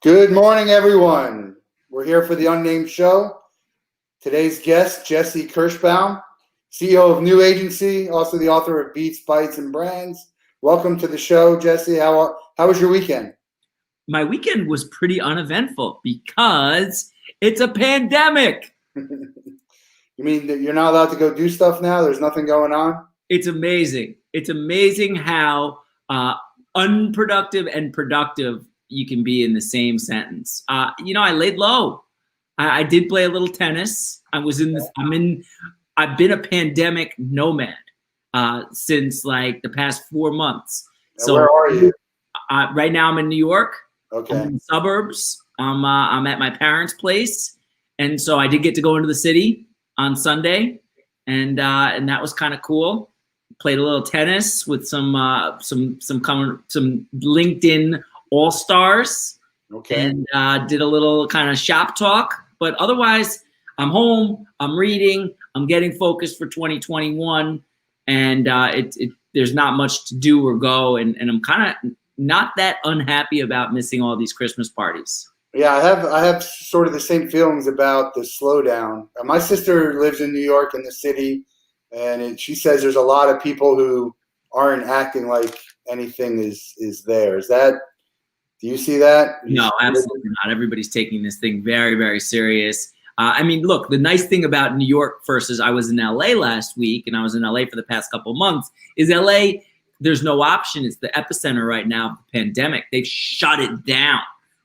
Good morning, everyone. We're here for the Unnamed Show. Today's guest, Jesse Kirshbaum, CEO of New Agency, also the author of Beats, Bytes, and Brands. Welcome to the show, Jesse. How was your weekend? My weekend was pretty uneventful because it's a pandemic. You mean that you're not allowed to go do stuff now? There's nothing going on? It's amazing. It's amazing how unproductive and productive you can be in the same sentence. I laid low. I did play a little tennis. I've been a pandemic nomad since like the past 4 months. Now, so where are you? Right now I'm in New York. Okay. I'm in the suburbs. I'm at my parents' place, and so I did get to go into the city on Sunday, and that was kind of cool. Played a little tennis with some LinkedIn all-stars. Okay. And did a little kind of shop talk. But otherwise, I'm home. I'm reading. I'm getting focused for 2021, and there's not much to do or go, and I'm kind of not that unhappy about missing all these Christmas parties. Yeah, I have sort of the same feelings about the slowdown. My sister lives in New York in the city, and she says there's a lot of people who aren't acting like anything is there. Do you see that? No, absolutely not. Everybody's taking this thing very, very serious. Look, the nice thing about New York versus I was in LA last week, and I was in LA for the past couple of months, is LA, there's no option. It's the epicenter right now of the pandemic. They've shut it down.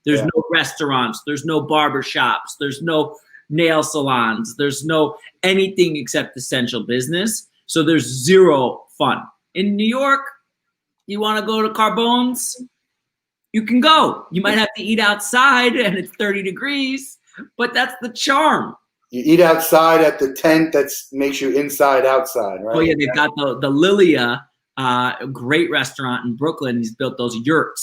There's no restaurants. There's no barber shops. There's no nail salons. There's no anything except essential business. So there's zero fun. In New York, you want to go to Carbone's? You can go. You might have to eat outside and it's 30 degrees, but that's the charm. You eat outside at the tent that makes you inside outside, right? Oh yeah, they've got the Lilia, a great restaurant in Brooklyn. He's built those yurt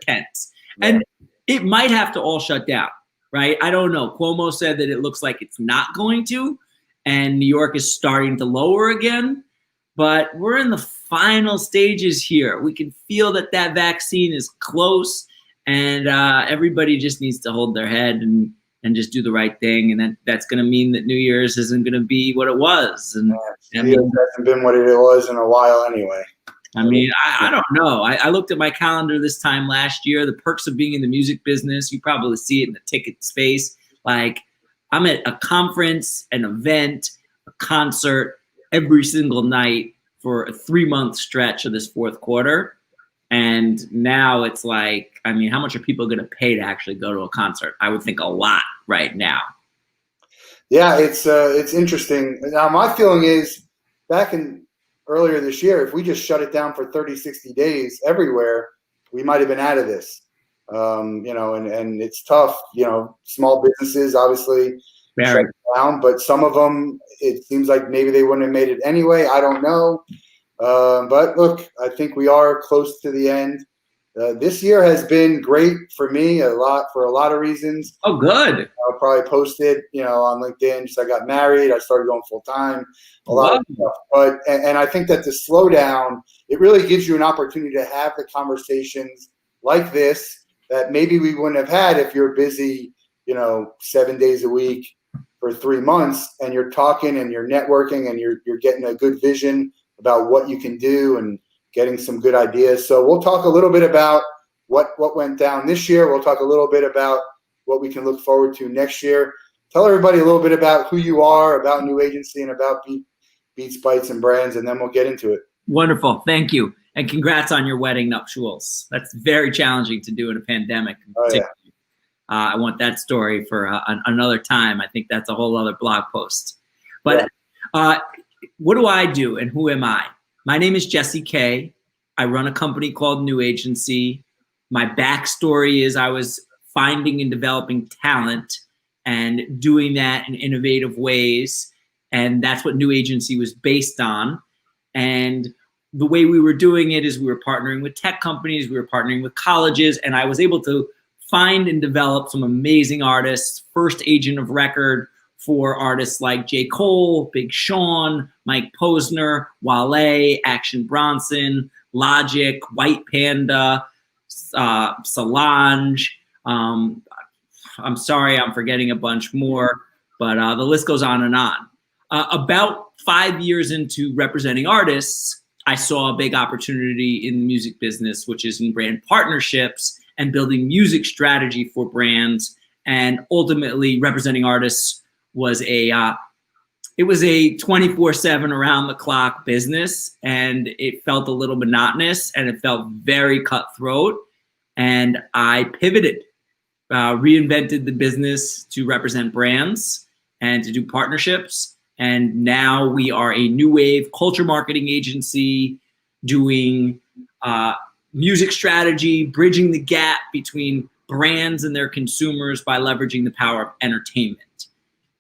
tents. Yeah. And it might have to all shut down, right? I don't know. Cuomo said that it looks like it's not going to, and New York is starting to lower again. But we're in the final stages here. We can feel that vaccine is close, and everybody just needs to hold their head and just do the right thing. And that's going to mean that New Year's isn't going to be what it was. And it hasn't been what it was in a while anyway. I don't know. I looked at my calendar this time last year, the perks of being in the music business. You probably see it in the ticket space. Like, I'm at a conference, an event, a concert every single night for a 3-month stretch of this fourth quarter. And now it's like, how much are people going to pay to actually go to a concert? I would think a lot right now. Yeah, it's interesting. Now, my feeling is earlier this year, if we just shut it down for 30, 60 days everywhere, we might have been out of this. And it's tough. Small businesses obviously shut down, but some of them, it seems like maybe they wouldn't have made it anyway. I don't know. But look, I think we are close to the end. This year has been great for me for a lot of reasons. Oh, good. I'll probably post it, on LinkedIn. Just I got married. I started going full time. A lot of stuff. But I think that the slowdown, it really gives you an opportunity to have the conversations like this that maybe we wouldn't have had if you're busy, 7 days a week for 3 months, and you're talking and you're networking and you're getting a good vision about what you can do and getting some good ideas. So we'll talk a little bit about what went down this year. We'll talk a little bit about what we can look forward to next year. Tell everybody a little bit about who you are, about New Agency, and about Beats, Bytes, and Brands, and then we'll get into it. Wonderful. Thank you. And congrats on your wedding nuptials. That's very challenging to do in a pandemic. Oh, yeah. I want that story for another time. I think that's a whole other blog post. But what do I do and who am I? My name is Jesse K. I run a company called New Agency. My backstory is I was finding and developing talent and doing that in innovative ways. And that's what New Agency was based on. And the way we were doing it is we were partnering with tech companies, we were partnering with colleges, and I was able to find and develop some amazing artists, first agent of record for artists like J. Cole, Big Sean, Mike Posner, Wale, Action Bronson, Logic, White Panda, Solange, I'm sorry, I'm forgetting a bunch more, but the list goes on and on. About 5 years into representing artists, I saw a big opportunity in the music business, which is in brand partnerships and building music strategy for brands. And ultimately, representing artists was it was a 24/7 around the clock business, and it felt a little monotonous and it felt very cutthroat. And I pivoted, reinvented the business to represent brands and to do partnerships. And now we are a new wave culture marketing agency doing music strategy, bridging the gap between brands and their consumers by leveraging the power of entertainment.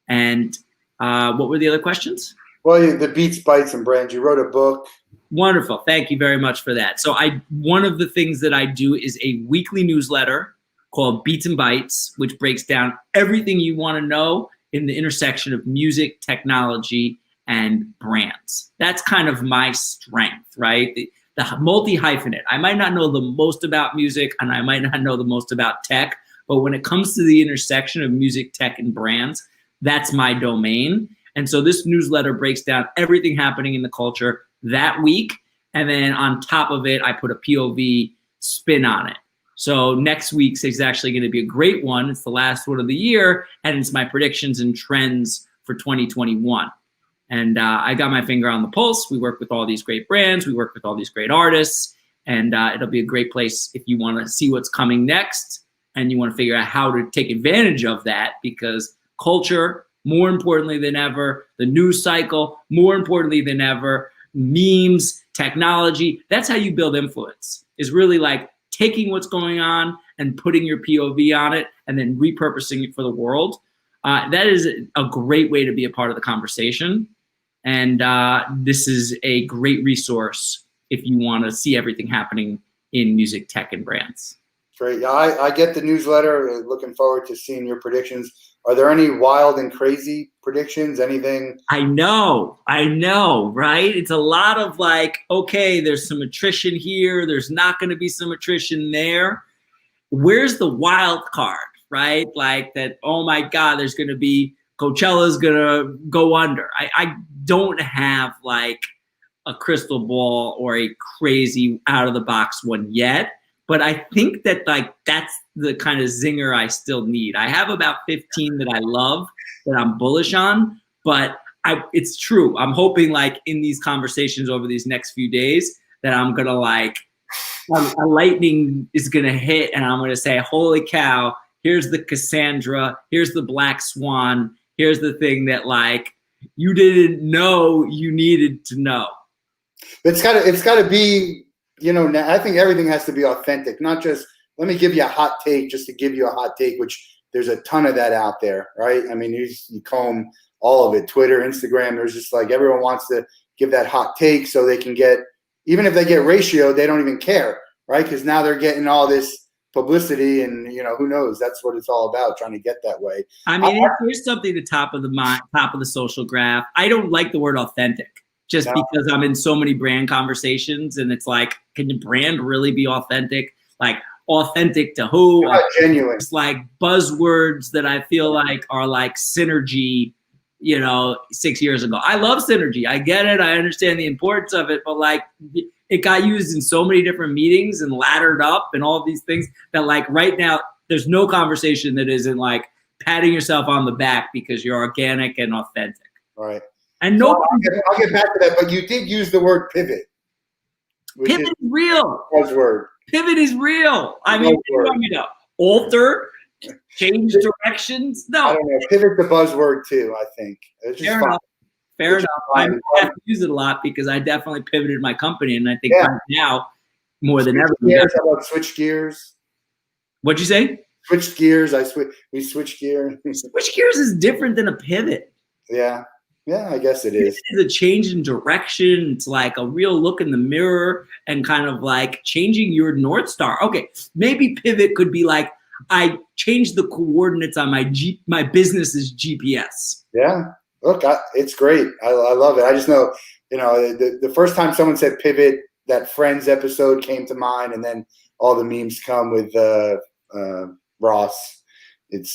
And what were the other questions? Well, the Beats, Bytes, and Brands. You wrote a book. Wonderful. Thank you very much for that. So one of the things that I do is a weekly newsletter called Beats and Bytes, which breaks down everything you want to know in the intersection of music, technology, and brands. That's kind of my strength, right? The multi-hyphenate. I might not know the most about music and I might not know the most about tech, but when it comes to the intersection of music, tech, and brands, that's my domain. And so this newsletter breaks down everything happening in the culture that week. And then on top of it, I put a POV spin on it. So next week's is actually going to be a great one. It's the last one of the year, and it's my predictions and trends for 2021. And I got my finger on the pulse. We work with all these great brands. We work with all these great artists. And it'll be a great place if you want to see what's coming next and you want to figure out how to take advantage of that, because culture, more importantly than ever, the news cycle, more importantly than ever, memes, technology, that's how you build influence, is really like taking what's going on and putting your POV on it and then repurposing it for the world. That is a great way to be a part of the conversation. And this is a great resource if you want to see everything happening in music, tech, and brands. Great. Yeah, I get the newsletter. Looking forward to seeing your predictions. Are there any wild and crazy predictions? Anything? I know, right? It's a lot of like, okay, there's some attrition here. There's not going to be some attrition there. Where's the wild card, right? Like that, oh my God, there's going to be, Coachella's going to go under. I don't have like a crystal ball or a crazy out of the box one yet. But I think that like that's the kind of zinger I still need. I have about 15 that I love, that I'm bullish on, but it's true. I'm hoping like in these conversations over these next few days that I'm gonna like, a lightning is gonna hit and I'm gonna say, holy cow, here's the Cassandra, here's the Black Swan, here's the thing that like you didn't know you needed to know. It's gotta be, you know, I think everything has to be authentic, not just let me give you a hot take just to give you a hot take, which there's a ton of that out there, right? I mean, you comb all of it, Twitter, Instagram, there's just like everyone wants to give that hot take so they can get, even if they get ratio, they don't even care, right? Because now they're getting all this publicity and, you know, who knows? That's what it's all about, trying to get that way. I mean, here's something at the top of the social graph. I don't like the word authentic. Just because I'm in so many brand conversations and it's like, can the brand really be authentic? Like authentic to who? Genuine. It's like buzzwords that I feel like are like synergy, you know, 6 years ago. I love synergy. I get it. I understand the importance of it, but like it got used in so many different meetings and laddered up and all of these things that like right now, there's no conversation that isn't like patting yourself on the back because you're organic and authentic. Right. And so I'll get back to that, but you did use the word pivot. Pivot is real. Buzzword. Pivot is real. I mean, what do you want me to alter, change directions? No. I don't know. Pivot's the buzzword too, I think. It's just Fair enough. I have to use it a lot because I definitely pivoted my company, and I think right now, more than ever. Gears, how about switch gears? What'd you say? Switched gears. We switched gears. Switch gears is different than a pivot. Yeah. Yeah, I guess it is. It's a change in direction. It's like a real look in the mirror and kind of like changing your North Star. Okay, maybe pivot could be like, I changed the coordinates on my business's GPS. Yeah, look, it's great. I love it. I just know, you know, the first time someone said pivot, that Friends episode came to mind, and then all the memes come with, Ross. Did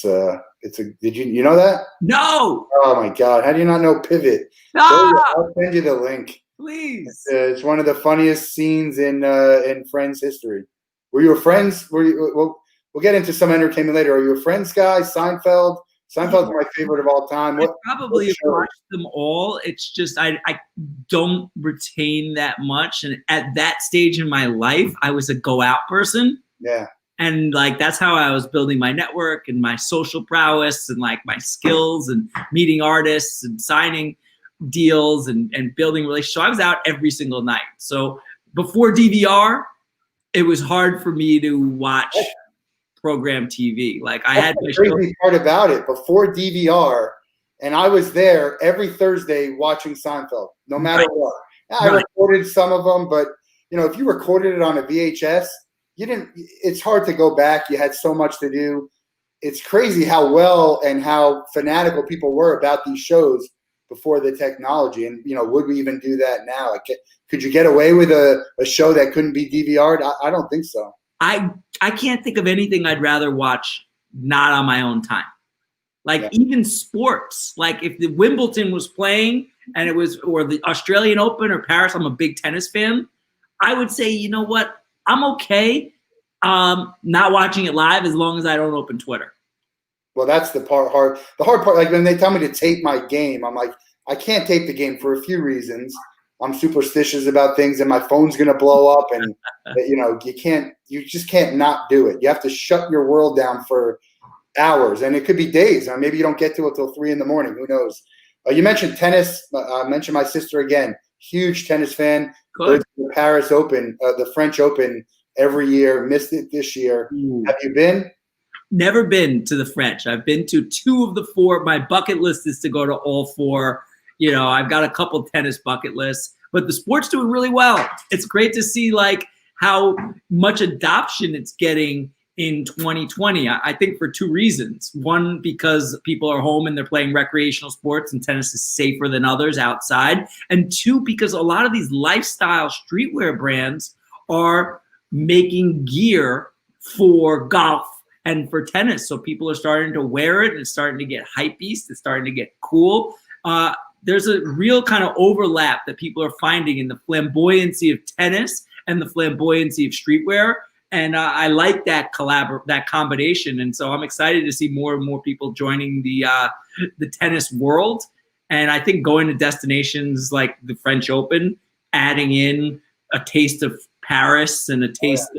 you know that? No. Oh my God. How do you not know Pivot? I'll send you the link. Please. It's one of the funniest scenes in Friends history. Were you a Friends? We'll get into some entertainment later. Are you a Friends guy? Seinfeld? Seinfeld's my favorite of all time. I probably have watched them all. It's just I don't retain that much. And at that stage in my life, I was a go out person. Yeah. And like that's how I was building my network and my social prowess and like my skills and meeting artists and signing deals and building relationships. So I was out every single night. So before DVR, it was hard for me to watch program TV. Like I had the crazy part about it before DVR, and I was there every Thursday watching Seinfeld, no matter what. I recorded some of them, but if you recorded it on a VHS, it's hard to go back. You had so much to do. It's crazy how well and how fanatical people were about these shows before the technology. And, would we even do that now? Could you get away with a show that couldn't be DVR'd? I don't think so. I can't think of anything I'd rather watch not on my own time. Like even sports, like if the Wimbledon was playing and or the Australian Open or Paris, I'm a big tennis fan. I would say, you know what? I'm okay not watching it live as long as I don't open Twitter. Well, that's the hard part. Like when they tell me to tape my game, I'm like, I can't tape the game for a few reasons. I'm superstitious about things, and my phone's going to blow up, and you just can't not do it. You have to shut your world down for hours, and it could be days. Or maybe you don't get to it till 3 a.m. Who knows? You mentioned tennis. I mentioned my sister again. Huge tennis fan. Goes to the Paris Open, the French Open every year. Missed it this year. Ooh. Have you been? Never been to the French. I've been to 2 of the 4. My bucket list is to go to all 4. I've got a couple tennis bucket lists, but the sport's doing really well. It's great to see like how much adoption it's getting in 2020. I think for 2 reasons. One, because people are home and they're playing recreational sports and tennis is safer than others outside. And 2, because a lot of these lifestyle streetwear brands are making gear for golf and for tennis. So people are starting to wear it and it's starting to get hypebeast. It's starting to get cool. There's a real kind of overlap that people are finding in the flamboyancy of tennis and the flamboyancy of streetwear. And I like that combination. And so I'm excited to see more and more people joining the tennis world. And I think going to destinations like the French Open, adding in a taste of Paris and a taste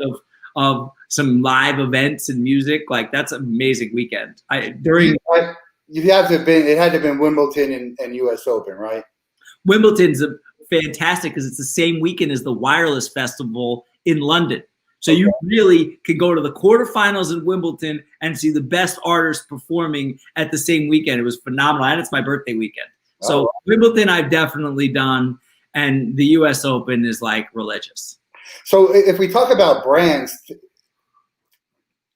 of some live events and music, like that's an amazing weekend. It had to have been Wimbledon and US Open, right? Wimbledon's fantastic because it's the same weekend as the Wireless Festival in London. So you really could go to the quarterfinals in Wimbledon and see the best artists performing at the same weekend. It was phenomenal. And it's my birthday weekend. So Wimbledon I've definitely done. And the US Open is like religious. So if we talk about brands,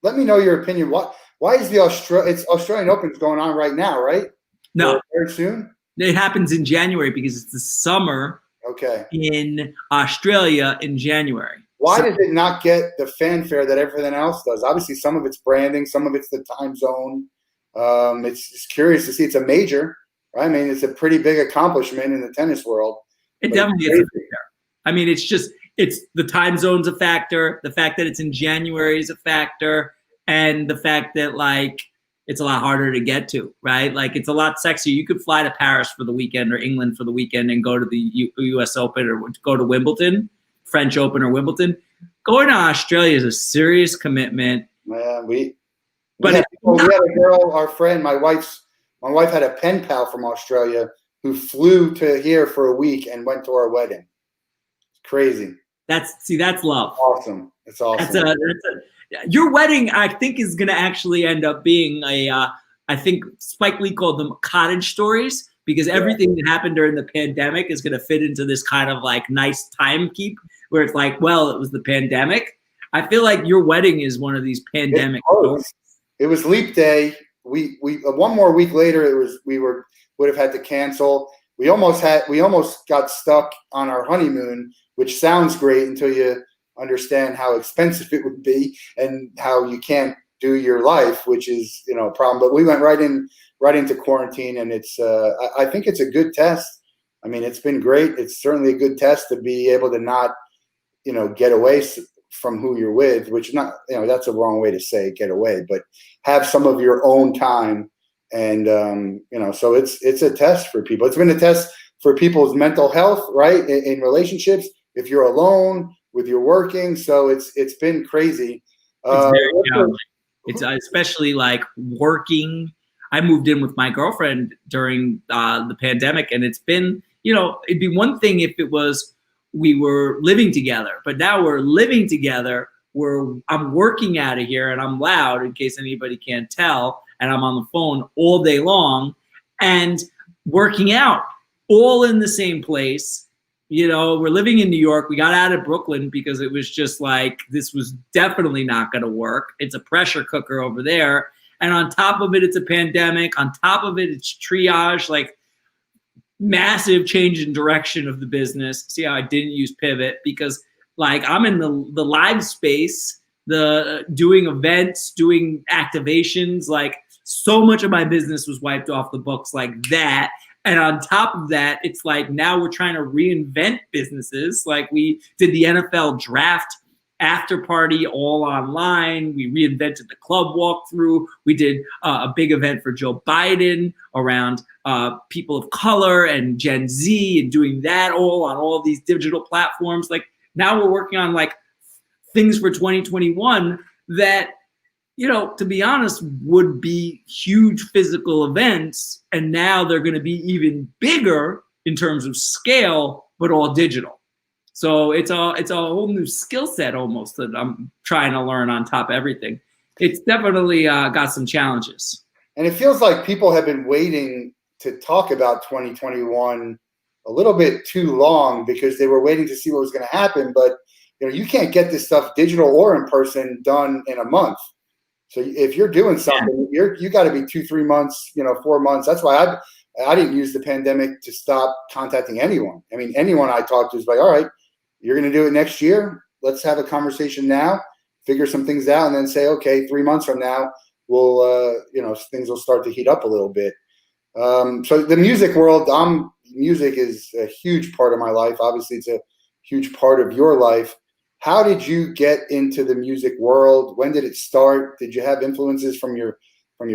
let me know your opinion. Why is the Australian Open going on right now, right? No. Very soon? It happens in January because it's the summer in Australia in January. Why does it not get the fanfare that everything else does? Obviously, some of it's branding, some of it's the time zone. It's curious to see. It's a major, right? I mean, it's a pretty big accomplishment in the tennis world. It definitely is a factor. I mean, it's the time zone's a factor. The fact that it's in January is a factor. And the fact that, like, it's a lot harder to get to, right? Like, it's a lot sexier. You could fly to Paris for the weekend or England for the weekend and go to the US Open or go to Wimbledon, French Open or Wimbledon. Going to Australia is a serious commitment. Man, we had a girl, our friend, my wife had a pen pal from Australia who flew to here for a week and went to our wedding. It's crazy. That's love. Awesome. It's awesome. Your wedding, I think, is going to actually end up being I think Spike Lee called them cottage stories, because everything that happened during the pandemic is going to fit into this kind of like nice time keep where it's like, well, it was the pandemic. I feel like your wedding is one of these pandemic stories. It was leap day. We 1 more week later, would have had to cancel. We almost got stuck on our honeymoon, which sounds great until you understand how expensive it would be and how you can't do your life, which is, you know, a problem. But we went right into quarantine, and it's I think it's a good test. I mean, it's been great. It's certainly a good test to be able to not, you know, get away from who you're with, which not, you know, that's a wrong way to say get away, but have some of your own time. And, you know, so it's a test for people. It's been a test for people's mental health, right? In relationships, if you're alone, with your working. So it's been crazy. It's very challenging. It's especially like working. I moved in with my girlfriend during the pandemic, and it's been, you know, it'd be one thing if it was we were living together, but now we're living together. I'm working out of here, and I'm loud in case anybody can't tell, and I'm on the phone all day long, and working out all in the same place. You know, we're living in New York. We got out of Brooklyn because it was just like, this was definitely not going to work. It's a pressure cooker over there. And on top of it, it's a pandemic. On top of it, it's triage, like massive change in direction of the business. See how I didn't use pivot, because like I'm in the live space, the doing events, doing activations, like so much of my business was wiped off the books like that. And on top of that, it's like now we're trying to reinvent businesses. Like we did the NFL draft after party all online. We reinvented the club walkthrough. We did a big event for Joe Biden around people of color and Gen Z, and doing that all on all of these digital platforms. Like now we're working on like things for 2021 that, you know, to be honest, would be huge physical events. And now they're going to be even bigger in terms of scale, but all digital. So it's a whole new skill set almost that I'm trying to learn on top of everything. It's definitely got some challenges. And it feels like people have been waiting to talk about 2021 a little bit too long, because they were waiting to see what was going to happen. But, you know, you can't get this stuff digital or in person done in a month. So if you're doing something, you got to be 2-3 months, you know, 4 months. That's why I didn't use the pandemic to stop contacting anyone. I mean, anyone I talked to is like, all right, you're going to do it next year. Let's have a conversation now, figure some things out, and then say, okay, 3 months from now, we'll, you know, things will start to heat up a little bit. So the music world, music is a huge part of my life. Obviously, it's a huge part of your life. How did you get into the music world? When did it start? Did you have influences from your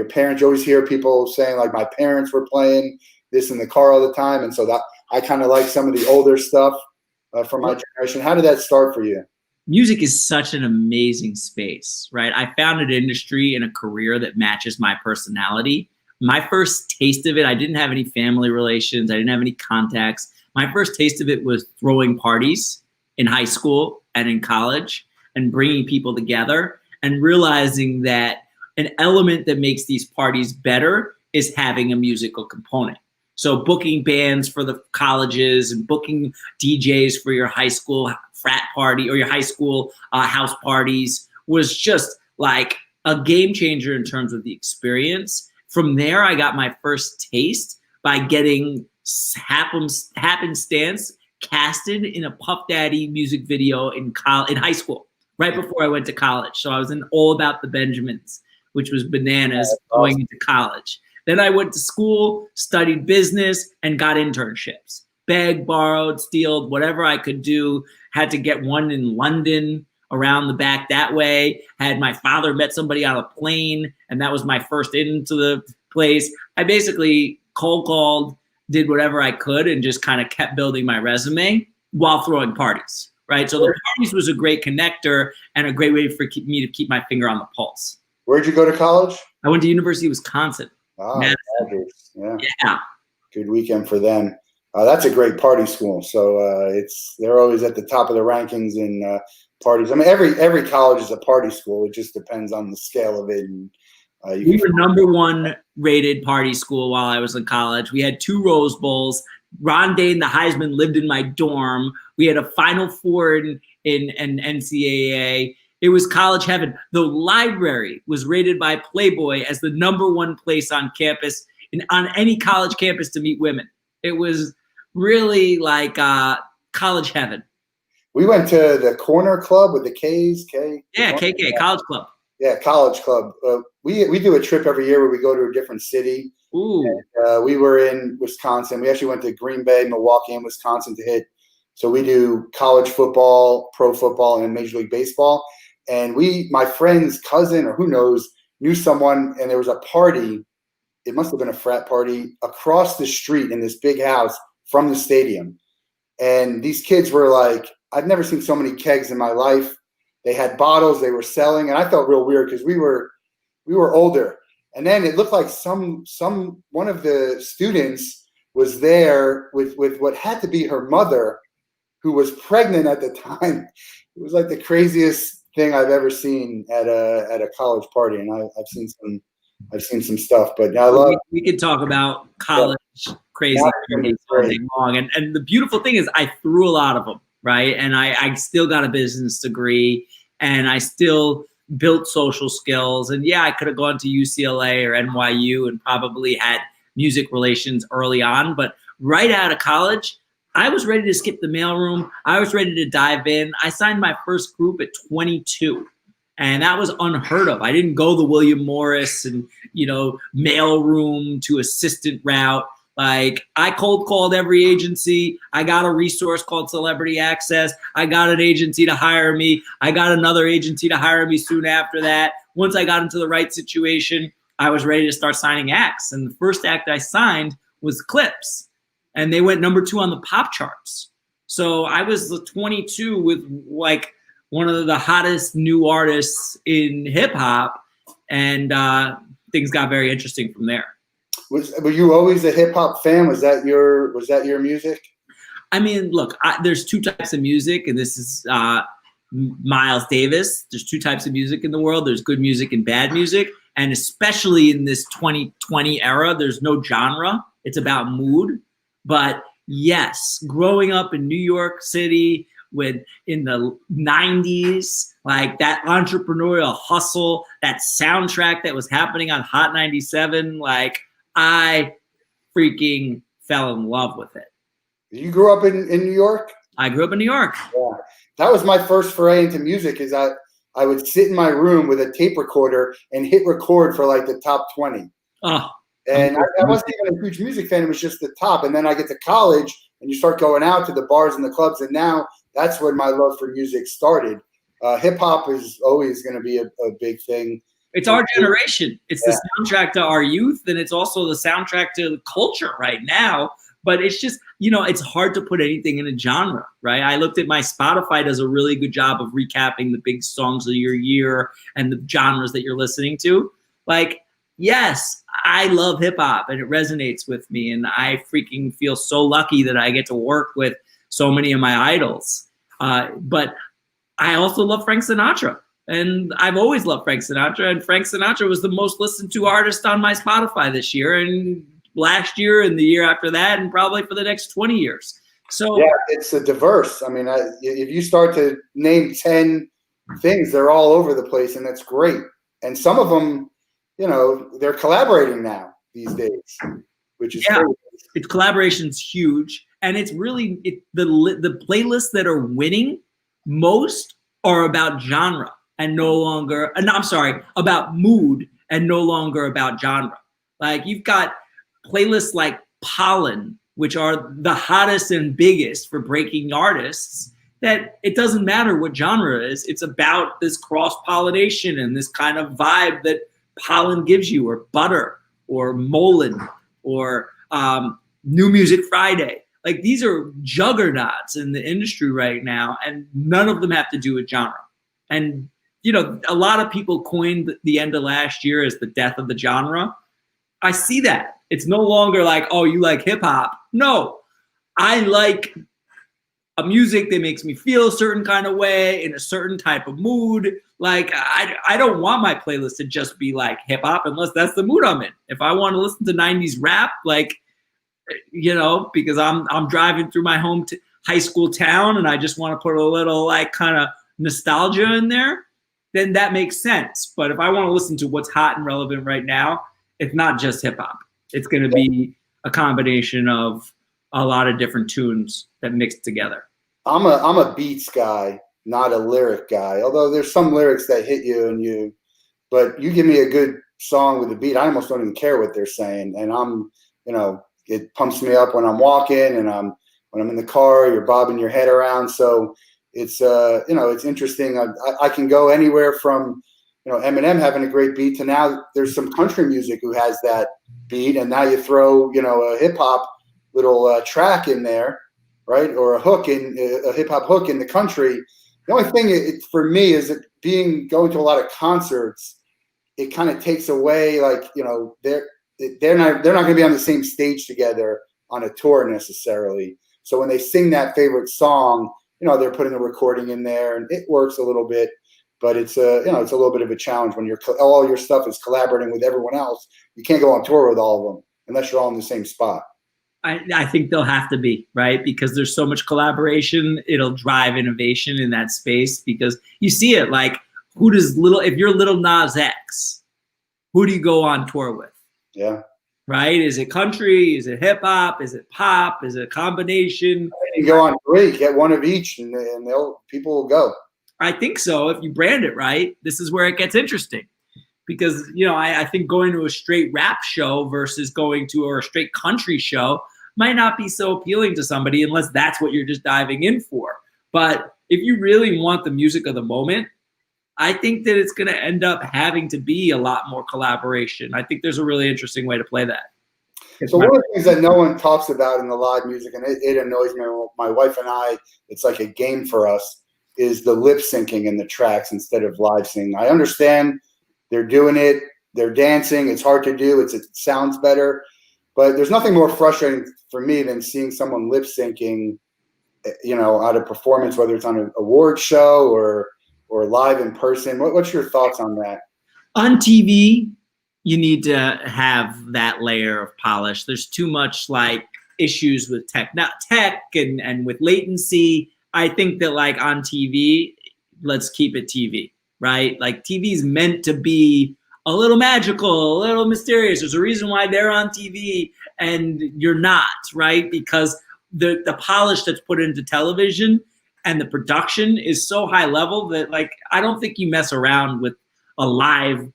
parents? You always hear people saying like, my parents were playing this in the car all the time. And so that I kind of like some of the older stuff from my generation. How did that start for you? Music is such an amazing space, right? I found an industry and a career that matches my personality. My first taste of it, I didn't have any family relations. I didn't have any contacts. My first taste of it was throwing parties in high school and in college, and bringing people together and realizing that an element that makes these parties better is having a musical component. So booking bands for the colleges and booking DJs for your high school frat party or your high school house parties was just like a game changer in terms of the experience. From there, I got my first taste by getting happenstance casted in a Puff Daddy music video in high school, right before I went to college. So I was in All About the Benjamins, which was bananas, going into college. Then I went to school, studied business, and got internships. Begged, borrowed, stealed, whatever I could do. Had to get one in London around the back that way. Had my father met somebody on a plane, and that was my first into the place. I basically cold called, did whatever I could, and just kind of kept building my resume while throwing parties, right? So the parties was a great connector and a great way for me to keep my finger on the pulse. Where'd you go to college? I went to University of Wisconsin. Oh, yeah. Good weekend for them. That's a great party school. So they're always at the top of the rankings in parties. I mean, every college is a party school. It just depends on the scale of it. And we were #1 rated party school while I was in college. We had 2 Rose Bowls. Ron Dane, the Heisman, lived in my dorm. We had a Final Four in NCAA. It was college heaven. The library was rated by Playboy as the #1 place on campus, on any college campus to meet women. It was really like college heaven. We went to the Corner Club with the K's. Yeah, KK, College Club. Yeah, college club. We do a trip every year where we go to a different city. Ooh. And, we were in Wisconsin. We actually went to Green Bay, Milwaukee, and Wisconsin to hit. So we do college football, pro football, and Major League Baseball. And my friend's cousin, or who knows, knew someone, and there was a party. It must have been a frat party across the street in this big house from the stadium. And these kids were like, I've never seen so many kegs in my life. They had bottles they were selling, and I felt real weird because we were older. And then it looked like one of the students was there with what had to be her mother, who was pregnant at the time. It was like the craziest thing I've ever seen at a college party, and I've seen some stuff. But I love. We could talk about college crazy all day long, and the beautiful thing is I threw a lot of them, right? And I still got a business degree, and I still built social skills. And yeah, I could have gone to UCLA or NYU and probably had music relations early on, but right out of college, I was ready to skip the mailroom. I was ready to dive in. I signed my first group at 22, and that was unheard of. I didn't go the William Morris and, mailroom to assistant route. Like, I cold called every agency. I got a resource called Celebrity Access. I got an agency to hire me. I got another agency to hire me soon after that. Once I got into the right situation, I was ready to start signing acts. And the first act I signed was Clips, and they went number 2 on the pop charts. So I was 22 with like one of the hottest new artists in hip hop, and things got very interesting from there. Were you always a hip hop fan? Was that your music? I mean, look, there's 2 types of music, and this is Miles Davis. There's 2 types of music in the world. There's good music and bad music, and especially in this 2020 era, there's no genre. It's about mood. But yes, growing up in New York City in the 90s, like that entrepreneurial hustle, that soundtrack that was happening on Hot 97, like I freaking fell in love with it. You grew up in New York? I grew up in New York. Yeah. That was my first foray into music. Is I would sit in my room with a tape recorder and hit record for like the top 20. Oh. And I wasn't even a huge music fan. It was just the top. And then I get to college and you start going out to the bars and the clubs. And now that's when my love for music started. Hip hop is always going to be a big thing. It's our generation. It's the soundtrack to our youth, and it's also the soundtrack to the culture right now. But it's just, it's hard to put anything in a genre, right? I looked at my Spotify does a really good job of recapping the big songs of your year and the genres that you're listening to. Like, yes, I love hip hop and it resonates with me. And I freaking feel so lucky that I get to work with so many of my idols. But I also love Frank Sinatra. And I've always loved Frank Sinatra. And Frank Sinatra was the most listened to artist on my Spotify this year, and last year, and the year after that, and probably for the next 20 years. So yeah, it's a diverse. I mean, if you start to name 10 things, they're all over the place, and that's great. And some of them, they're collaborating now these days, which is great. It's collaboration's huge, and it's really the playlists that are winning most are about genre and no longer. About mood and no longer about genre. Like, you've got playlists like Pollen, which are the hottest and biggest for breaking artists, that it doesn't matter what genre it is. It's about this cross-pollination and this kind of vibe that Pollen gives you, or Butter, or Molin, or New Music Friday. Like, these are juggernauts in the industry right now, and none of them have to do with genre. And, a lot of people coined the end of last year as the death of the genre. I see that. It's no longer like, oh, you like hip hop. No, I like a music that makes me feel a certain kind of way in a certain type of mood. Like, I don't want my playlist to just be like hip hop unless that's the mood I'm in. If I want to listen to 90s rap, like, because I'm driving through my high school town and I just want to put a little like kind of nostalgia in there, then that makes sense. But if I want to listen to what's hot and relevant right now, it's not just hip hop. It's going to be a combination of a lot of different tunes that mix together. I'm a beats guy, not a lyric guy. Although there's some lyrics that hit you and but you give me a good song with a beat, I almost don't even care what they're saying. And it pumps me up when I'm walking and when I'm in the car, you're bobbing your head around. So it's, it's interesting. I can go anywhere from, Eminem having a great beat to now there's some country music who has that beat. And now you throw, a hip hop little track in there, right? Or a hip hop hook in the country. The only thing for me is that going to a lot of concerts, it kind of takes away, they're not going to be on the same stage together on a tour necessarily. So when they sing that favorite song, they're putting a recording in there, and it works a little bit. But it's it's a little bit of a challenge when all your stuff is collaborating with everyone else. You can't go on tour with all of them unless you're all in the same spot. I think they'll have to be, right? Because there's so much collaboration. It'll drive innovation in that space because you see it. Like, if you're Little Nas X, who do you go on tour with? Yeah. Right? Is it country? Is it hip hop? Is it pop? Is it a combination? You go on three, get one of each, and people will go. I think so. If you brand it right, this is where it gets interesting. Because, I think going to a straight rap show versus going to a straight country show might not be so appealing to somebody unless that's what you're just diving in for. But if you really want the music of the moment, I think that it's going to end up having to be a lot more collaboration. I think there's a really interesting way to play that. So one of the things that no one talks about in the live music, and it annoys me, my wife and I, it's like a game for us, is the lip syncing in the tracks instead of live singing. I understand they're doing it, they're dancing, it's hard to do, it sounds better, but there's nothing more frustrating for me than seeing someone lip syncing, at a performance, whether it's on an award show or live in person. What's your thoughts on that? On TV, you need to have that layer of polish. There's too much issues with tech and with latency. I think that on TV, let's keep it TV, right? TV is meant to be a little magical, a little mysterious. There's a reason why they're on TV and you're not, right? Because the polish that's put into television and the production is so high level that I don't think you mess around with a live.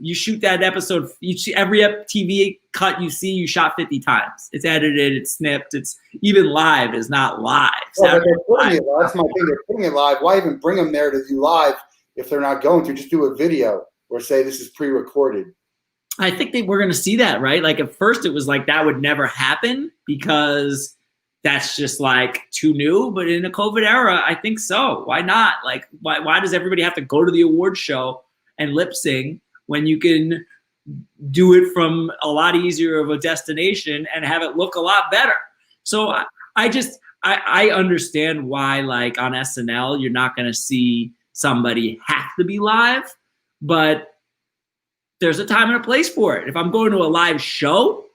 You shoot that episode, you see every TV cut you see, you shot 50 times. It's edited, it's snipped, it's even live is not live. Well, that's my thing. They're putting it live. Why even bring them there to do live if they're not going to? Just do a video or say this is pre-recorded. I think we're going to see that, right? At first it was that would never happen because that's just too new. But in a COVID era, I think so. Why not? Why does everybody have to go to the award show and lip sing when you can do it from a lot easier of a destination and have it look a lot better? So I understand why on SNL, you're not going to see somebody have to be live, but there's a time and a place for it. If I'm going to a live show,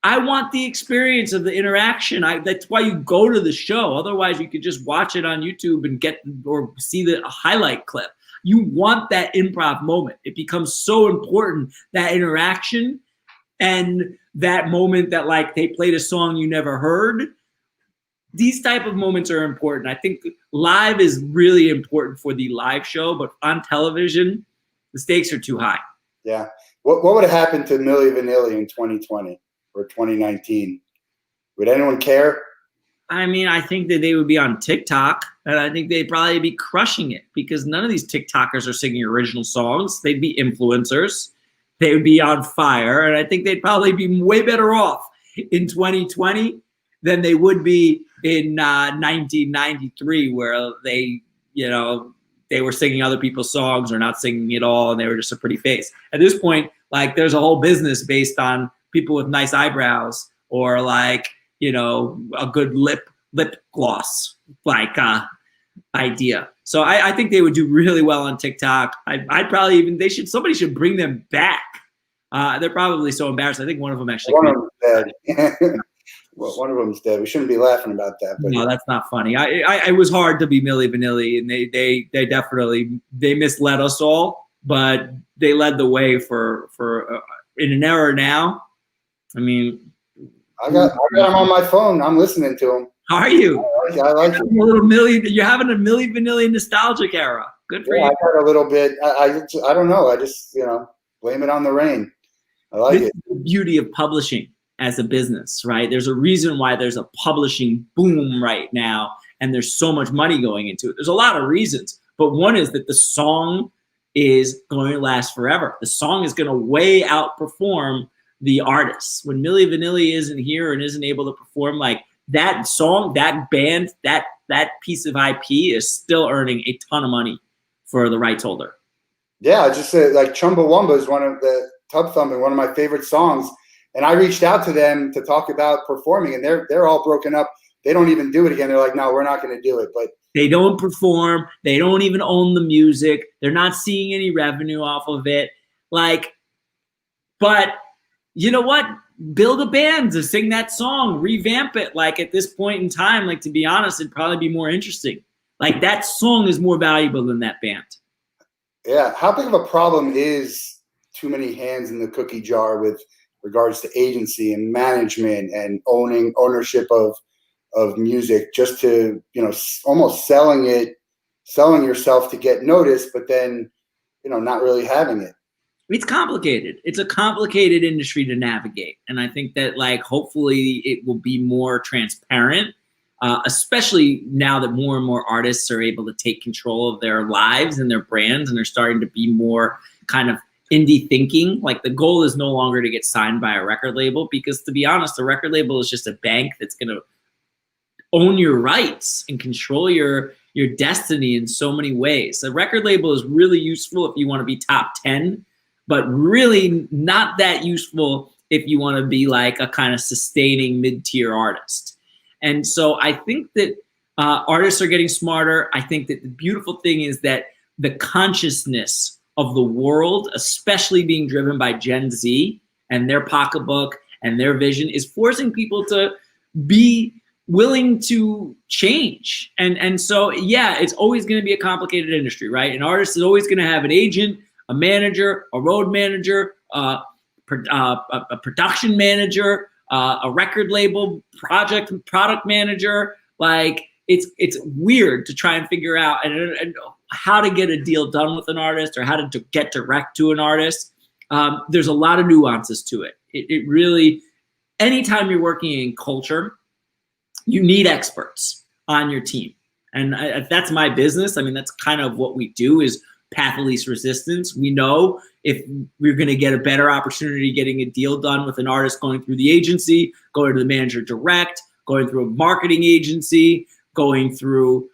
I want the experience of the interaction. That's why you go to the show. Otherwise, you could just watch it on YouTube and or see the highlight clip. You want that improv moment. It becomes so important, that interaction and that moment that they played a song you never heard. These type of moments are important. I think live is really important for the live show, but on television, the stakes are too high. Yeah. What would have happened to Milli Vanilli in 2020 or 2019? Would anyone care? I mean, I think that they would be on TikTok, and I think they'd probably be crushing it because none of these TikTokers are singing original songs. They'd be influencers. They would be on fire, and I think they'd probably be way better off in 2020 than they would be in 1993, where they were singing other people's songs or not singing at all, and they were just a pretty face. At this point, there's a whole business based on people with nice eyebrows or a good lip gloss idea. So I think they would do really well on TikTok. I'd probably somebody should bring them back. They're probably so embarrassed. I think one of them actually. One of them's dead. Well, one of them's dead. We shouldn't be laughing about that. But no, that's not funny. It was hard to be Milli Vanilli, and they definitely misled us all, but they led the way for in an era now. I mean, I got them on my phone. I'm listening to them. How are you? I like it. You're having a Milli Vanilli nostalgic era. Good for Yeah, you. I got a little bit. I don't know. I just blame it on the rain. I like This it. is the beauty of publishing as a business, right? There's a reason why there's a publishing boom right now, and there's so much money going into it. There's a lot of reasons, but one is that the song is going to last forever. The song is going to way outperform the artists. When Milli Vanilli isn't here and isn't able to perform, like that song, that band, that piece of IP is still earning a ton of money for the rights holder. Yeah, I just said like Chumbawamba is one of the Tub Thumping, one of my favorite songs. And I reached out to them to talk about performing, and they're all broken up. They don't even do it again. They're like, no, we're not going to do it. But they don't perform. They don't even own the music. They're not seeing any revenue off of it. Like, but you know what? Build a band to sing that song, revamp it. Like at this point in time, like to be honest, it'd probably be more interesting. Like that song is more valuable than that band. Yeah. How big of a problem is too many hands in the cookie jar with regards to agency and management and ownership of music, just to, almost selling yourself to get noticed, but then, not really having it. It's complicated. It's a complicated industry to navigate. And I think that like, hopefully it will be more transparent, especially now that more and more artists are able to take control of their lives and their brands, and they're starting to be more kind of indie thinking. Like the goal is no longer to get signed by a record label, because to be honest, the record label is just a bank that's going to own your rights and control your destiny in so many ways. A record label is really useful if you want to be top 10, but really not that useful if you want to be like a kind of sustaining mid-tier artist. And so I think that artists are getting smarter. I think that the beautiful thing is that the consciousness of the world, especially being driven by Gen Z and their pocketbook and their vision, is forcing people to be willing to change. And so, yeah, it's always going to be a complicated industry, right? An artist is always going to have an agent, a manager, a road manager, a production manager, a record label product manager. Like it's weird to try and figure out and how to get a deal done with an artist, or how to get direct to an artist. There's a lot of nuances to it. It really, anytime you're working in culture, you need experts on your team. And that's my business. I mean, that's kind of what we do, is path of least resistance. We know if we're going to get a better opportunity getting a deal done with an artist going through the agency, going to the manager direct, going through a marketing agency, going through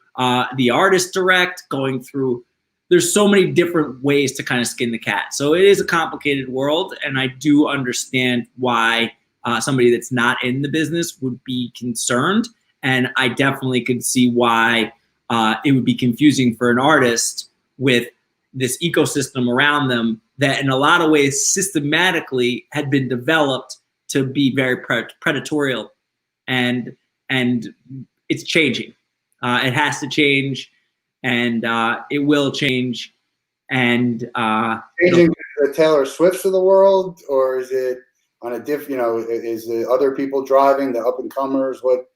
the artist direct, going through, there's so many different ways to kind of skin the cat. So it is a complicated world, and I do understand why somebody that's not in the business would be concerned. And I definitely could see why it would be confusing for an artist with this ecosystem around them that in a lot of ways systematically had been developed to be very predatorial. And it's changing. It has to change, and it will change. And changing the Taylor Swifts of the world, or is it on a different, is it other people driving, the up and comers? What?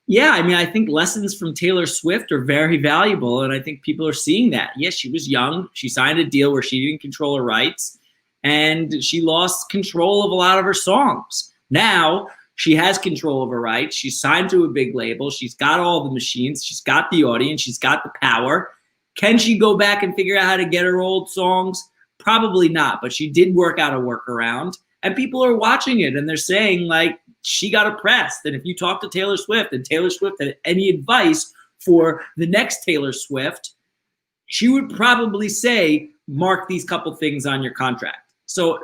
Yeah, I mean, I think lessons from Taylor Swift are very valuable, and I think people are seeing that. Yes, she was young. She signed a deal where she didn't control her rights, and she lost control of a lot of her songs. Now she has control of her rights. She's signed to a big label. She's got all the machines. She's got the audience. She's got the power. Can she go back and figure out how to get her old songs? Probably not, but she did work out a workaround, and people are watching it, and they're saying, like, she got oppressed. And if you talk to Taylor Swift and Taylor Swift had any advice for the next Taylor Swift, she would probably say, mark these couple things on your contract. So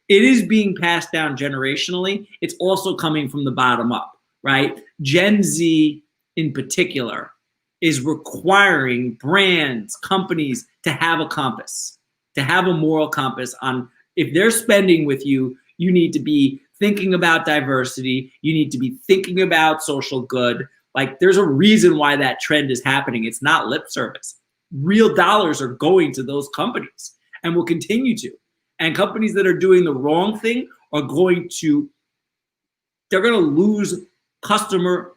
it is being passed down generationally. It's also coming from the bottom up, right? Gen Z in particular is requiring brands, companies to have a compass, to have a moral compass on, if they're spending with you, you need to be thinking about diversity. You need to be thinking about social good. Like, there's a reason why that trend is happening. It's not lip service. Real dollars are going to those companies and will continue to. And companies that are doing the wrong thing are they're going to lose customer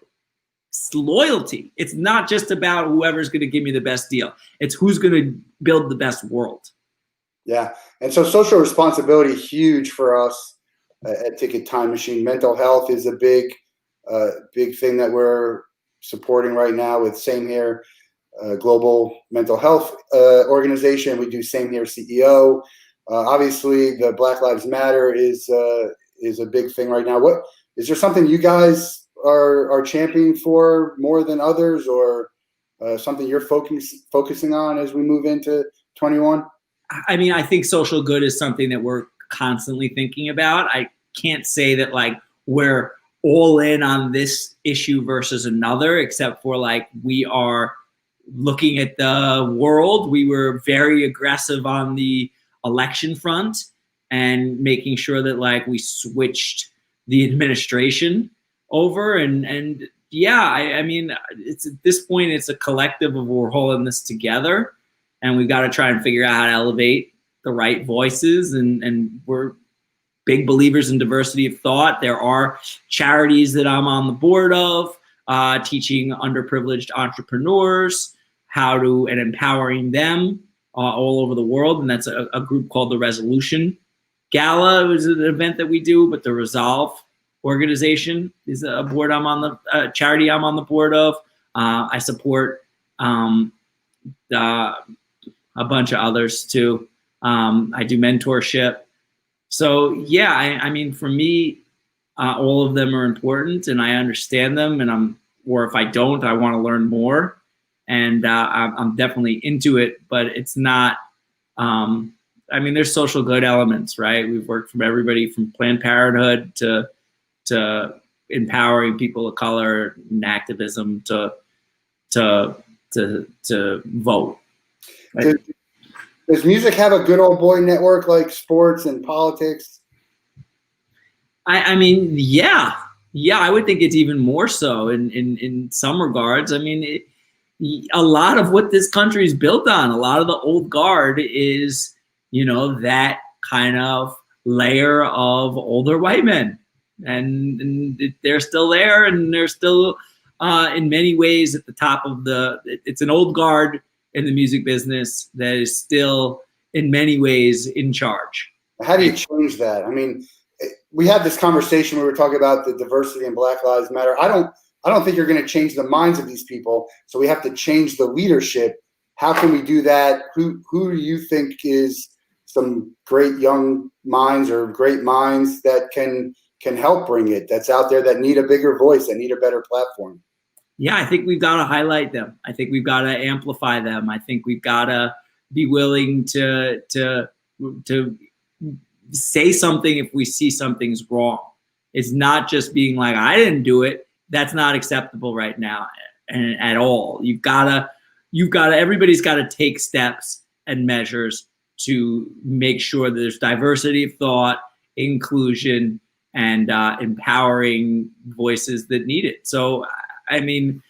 loyalty. It's not just about whoever's going to give me the best deal. It's who's going to build the best world. Yeah. And so social responsibility, huge for us at Ticket Time Machine. Mental health is a big thing that we're supporting right now with Same Here, global mental health organization. We do Same Here CEO. Obviously, the Black Lives Matter is a big thing right now. What is there something you guys are championing for more than others, or something you're focusing on as we move into 21? I mean, I think social good is something that we're constantly thinking about. I can't say that like we're all in on this issue versus another, except for like we are looking at the world. We were very aggressive on the election front and making sure that like we switched the administration over. And yeah, I mean, it's at this point, it's a collective of we're holding this together. And we've got to try and figure out how to elevate the right voices. And we're big believers in diversity of thought. There are charities that I'm on the board of, teaching underprivileged entrepreneurs how to, and empowering them all over the world. And that's a group called the Resolution Gala. It was an event that we do, but the Resolve organization is a board I'm on the charity I'm on the board of. I support a bunch of others too. I do mentorship. So yeah, I mean, for me, all of them are important and I understand them, or if I don't, I want to learn more. And I'm definitely into it, but it's not, I mean, there's social good elements, right? We've worked from everybody from Planned Parenthood to empowering people of color and activism to vote. Right? Does music have a good old boy network like sports and politics? I mean, yeah, I would think it's even more so in some regards. I mean, a lot of what this country is built on, a lot of the old guard is, you know, that kind of layer of older white men, and they're still there, and they're still in many ways at the top of it's an old guard in the music business that is still in many ways in charge. How do you change that? I mean, we had this conversation, we were talking about the diversity and Black Lives Matter. I don't think you're going to change the minds of these people. So we have to change the leadership. How can we do that? Who do you think is some great young minds or great minds that can help bring it, that's out there, that need a bigger voice, that need a better platform? Yeah, I think we've got to highlight them. I think we've got to amplify them. I think we've got to be willing to say something if we see something's wrong. It's not just being like, I didn't do it. That's not acceptable right now at all. Everybody's got to take steps and measures to make sure that there's diversity of thought, inclusion, and empowering voices that need it. So, I mean,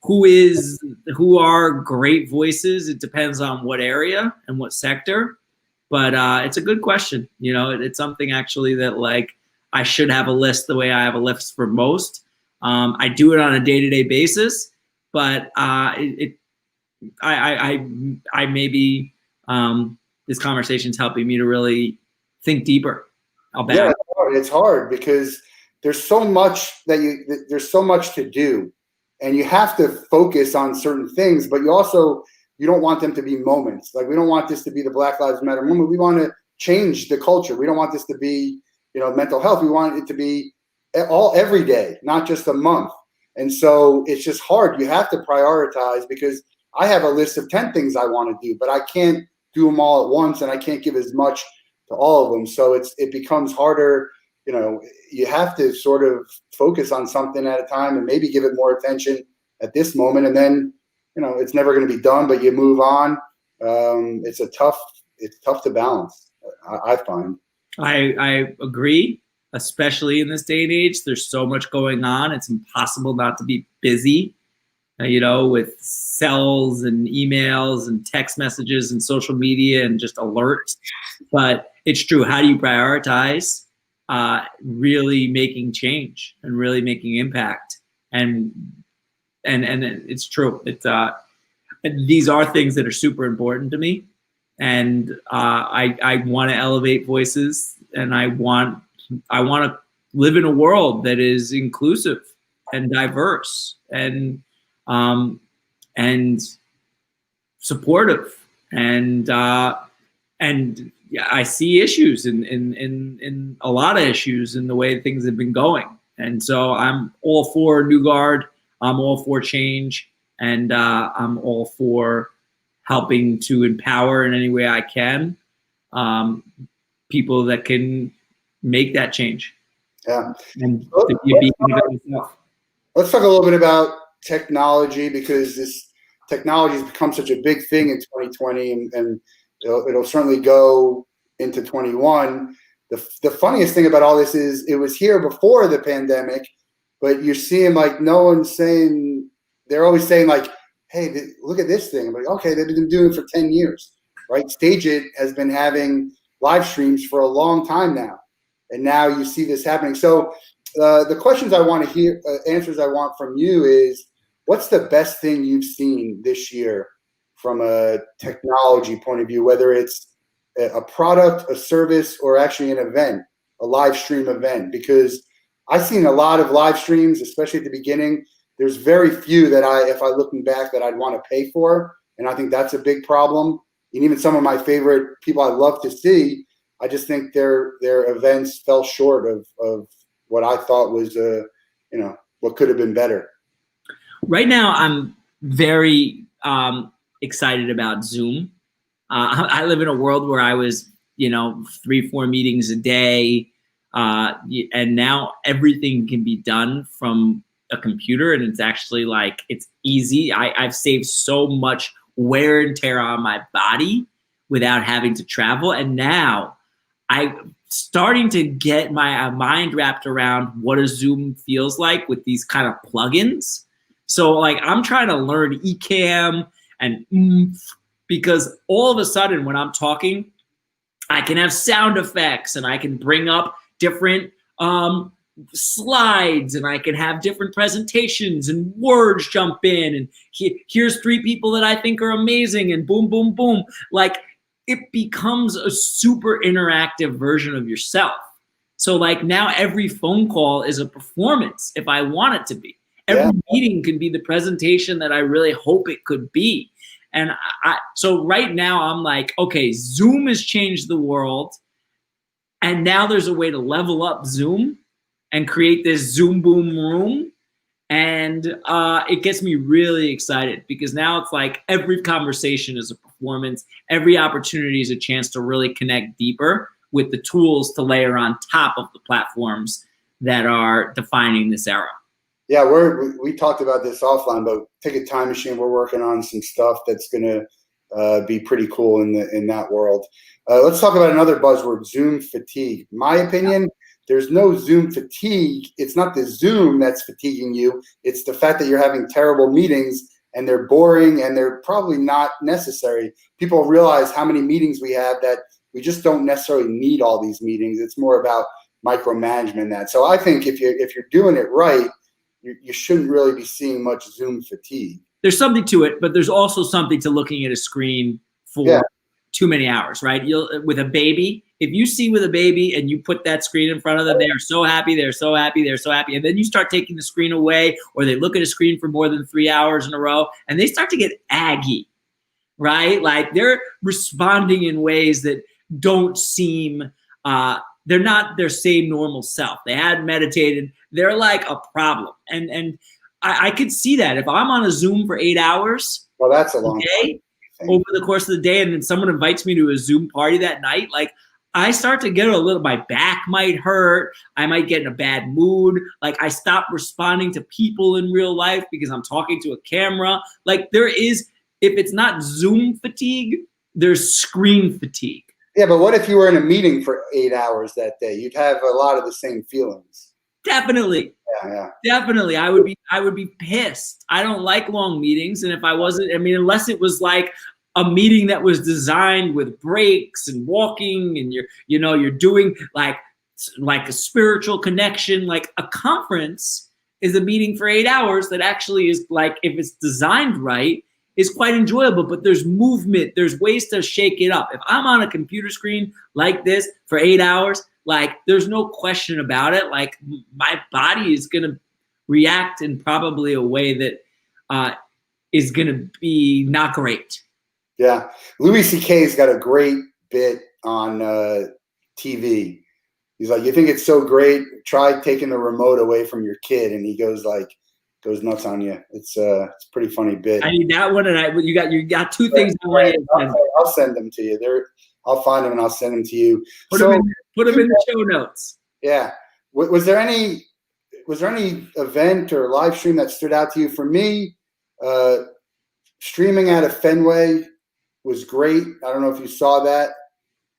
who are great voices? It depends on what area and what sector, but it's a good question. You know, it's something actually that like I should have a list the way I have a list for most. I do it on a day-to-day basis, but I maybe this conversation's helping me to really think deeper about. Yeah, it's hard because there's so much there's so much to do, and you have to focus on certain things, but you don't want them to be moments. Like, we don't want this to be the Black Lives Matter moment. We want to change the culture. We don't want this to be, you know, mental health. We want it to be every day, not just a month. And so it's just hard. You have to prioritize, because I have a list of 10 things I want to do, but I can't do them all at once, and I can't give as much to all of them. So it becomes harder. You know, you have to sort of focus on something at a time and maybe give it more attention at this moment. And then, you know, it's never going to be done, but you move on. It's tough to balance, I find. I agree, especially in this day and age. There's so much going on. It's impossible not to be busy, you know, with cells and emails and text messages and social media and just alerts. But it's true. How do you prioritize really making change and really making impact? And and it's true. These are things that are super important to me, and I want to elevate voices, and I want to live in a world that is inclusive and diverse and supportive, and yeah, I see issues in a lot of issues in the way things have been going, and so I'm all for New Guard. I'm all for change, and I'm all for helping to empower in any way I can people that can make that change. Yeah. And to be a beacon of myself. Let's talk a little bit about technology, because this technology has become such a big thing in 2020, and it'll certainly go into 21. The funniest thing about all this is it was here before the pandemic, but you're seeing like no one's saying, they're always saying like, hey, look at this thing. I'm like, okay, they've been doing it for 10 years, right? Stage It has been having live streams for a long time now, and now you see this happening. So the questions I want to hear, answers I want from you is, what's the best thing you've seen this year from a technology point of view, whether it's a product, a service, or actually an event, a live stream event? Because I've seen a lot of live streams, especially at the beginning. There's very few that if I looking back, that I'd want to pay for. And I think that's a big problem. And even some of my favorite people I love to see, I just think their events fell short of what I thought was, what could have been better. Right now, I'm very excited about Zoom. I live in a world where I was, 3-4 meetings a day, and now everything can be done from a computer, and it's actually like, it's easy. I've saved so much wear and tear on my body without having to travel, and now I'm starting to get my mind wrapped around what a Zoom feels like with these kind of plugins. So like, I'm trying to learn Ecamm and because all of a sudden when I'm talking, I can have sound effects, and I can bring up different slides, and I can have different presentations, and words jump in, and here's 3 people that I think are amazing, and boom, boom, boom. Like, it becomes a super interactive version of yourself. So like, now every phone call is a performance if I want it to be. Every meeting can be the presentation that I really hope it could be. And so right now I'm like, okay, Zoom has changed the world. And now there's a way to level up Zoom and create this Zoom boom room. And it gets me really excited, because now it's like every conversation is a performance. Every opportunity is a chance to really connect deeper with the tools to layer on top of the platforms that are defining this era. Yeah, we talked about this offline, but take a time machine. We're working on some stuff that's going to be pretty cool in that world. Let's talk about another buzzword, Zoom fatigue. My opinion, there's no Zoom fatigue. It's not the Zoom that's fatiguing you. It's the fact that you're having terrible meetings, and they're boring, and they're probably not necessary. People realize how many meetings we have, that we just don't necessarily need all these meetings. It's more about micromanagement that. So I think if you're doing it right, you shouldn't really be seeing much Zoom fatigue. There's something to it, but there's also something to looking at a screen for too many hours, right? With a baby, if you see with a baby and you put that screen in front of them, they are so happy, they're so happy, they're so happy. And then you start taking the screen away, or they look at a screen for more than 3 hours in a row, and they start to get aggy, right? Like, they're responding in ways that don't seem, they're not their same normal self. They hadn't meditated. They're like a problem. And I could see that if I'm on a Zoom for 8 hours. Well, that's a long day, over the course of the day, and then someone invites me to a Zoom party that night, like, I start to get a little, my back might hurt. I might get in a bad mood. Like, I stop responding to people in real life because I'm talking to a camera. Like, there is, if it's not Zoom fatigue, there's screen fatigue. Yeah, but what if you were in a meeting for 8 hours that day? You'd have a lot of the same feelings. Definitely. Yeah. Definitely. I would be pissed. I don't like long meetings. And if I wasn't, unless it was like a meeting that was designed with breaks and walking, and you're doing like a spiritual connection, like a conference is a meeting for 8 hours that actually is like, if it's designed right, is quite enjoyable, but there's movement, there's ways to shake it up. If I'm on a computer screen like this for 8 hours, like there's no question about it. Like my body is gonna react in probably a way that is gonna be not great. Yeah, Louis C.K.'s got a great bit on TV. He's like, you think it's so great? Try taking the remote away from your kid, and he goes nuts on you. It's a pretty funny bit. I need that one, and you got two things. I'll send them to you. I'll find them and I'll send them to you. Put them in the show notes. Yeah. Was there any event or live stream that stood out to you? For me, streaming out of Fenway was great. I don't know if you saw that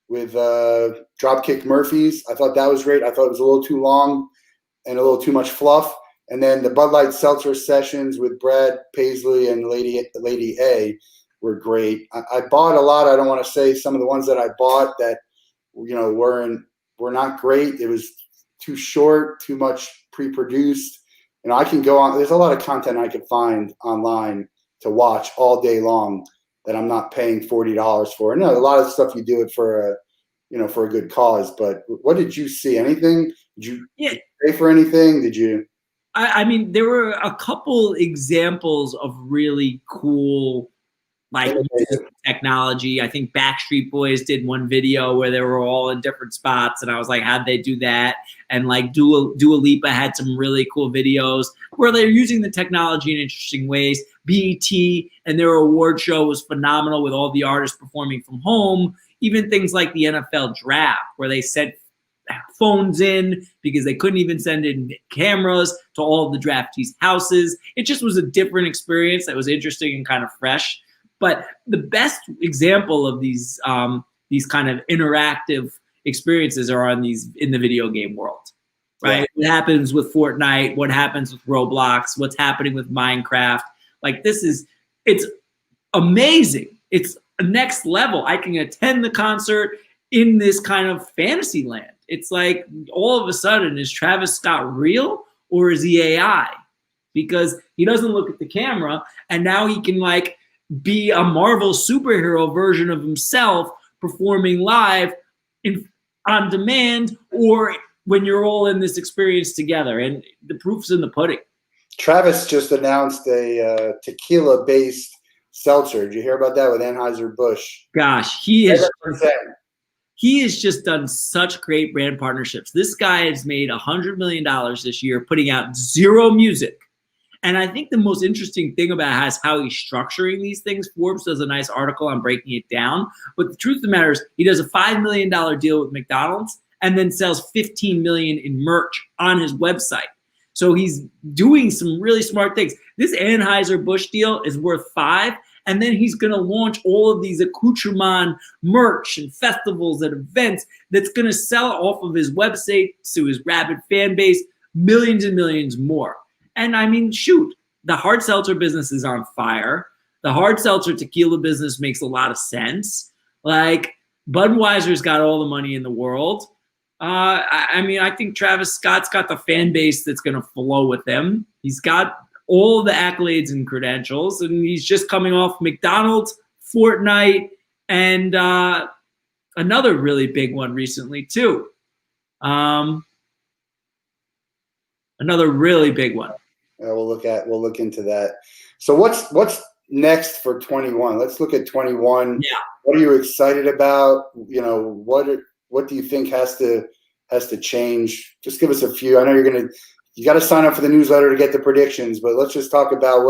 with Dropkick Murphys. I thought that was great. I thought it was a little too long and a little too much fluff. And then the Bud Light Seltzer sessions with Brad Paisley and Lady A were great. I bought a lot. I don't want to say some of the ones that I bought that were not great. It was too short, too much pre-produced. I can go on. There's a lot of content I could find online to watch all day long that I'm not paying $40 for. And a lot of stuff you do it for a good cause. But what did you see? Anything? Did you pay for anything? Did you? I mean, there were a couple examples of really cool, like technology. I think Backstreet Boys did one video where they were all in different spots, and I was like, how'd they do that? And like Dua Lipa had some really cool videos where they're using the technology in interesting ways. BET and their award show was phenomenal with all the artists performing from home. Even things like the NFL draft, where they sent phones in because they couldn't even send in cameras to all of the draftees' houses. It just was a different experience that was interesting and kind of fresh. But the best example of these kind of interactive experiences are in the video game world, right? Yeah. What happens with Fortnite? What happens with Roblox? What's happening with Minecraft? Like it's amazing. It's a next level. I can attend the concert in this kind of fantasy land. It's like all of a sudden, is Travis Scott real or is he AI? Because he doesn't look at the camera, and now he can like be a Marvel superhero version of himself performing live on demand, or when you're all in this experience together. And the proof's in the pudding. Travis just announced a tequila-based seltzer. Did you hear about that with Anheuser-Busch? Gosh, he has just done such great brand partnerships. This guy has made $100 million this year, putting out zero music. And I think the most interesting thing about how he's structuring these things, Forbes does a nice article on breaking it down. But the truth of the matter is, he does a $5 million deal with McDonald's and then sells $15 million in merch on his website. So he's doing some really smart things. This Anheuser-Busch deal is worth $5. And then he's going to launch all of these accoutrement merch and festivals and events that's going to sell off of his website to his rabid fan base, millions and millions more. And I mean, shoot, the hard seltzer business is on fire. The hard seltzer tequila business makes a lot of sense. Like Budweiser's got all the money in the world. I mean, I think Travis Scott's got the fan base that's going to flow with him. He's got all the accolades and credentials, and he's just coming off McDonald's, Fortnite, and another really big one recently too. Another really big one. We'll look into that. So what's next for 21? Let's look at 21. Yeah. What are you excited about? What do you think has to change? Just give us a few. I know you got to sign up for the newsletter to get the predictions, but let's just talk about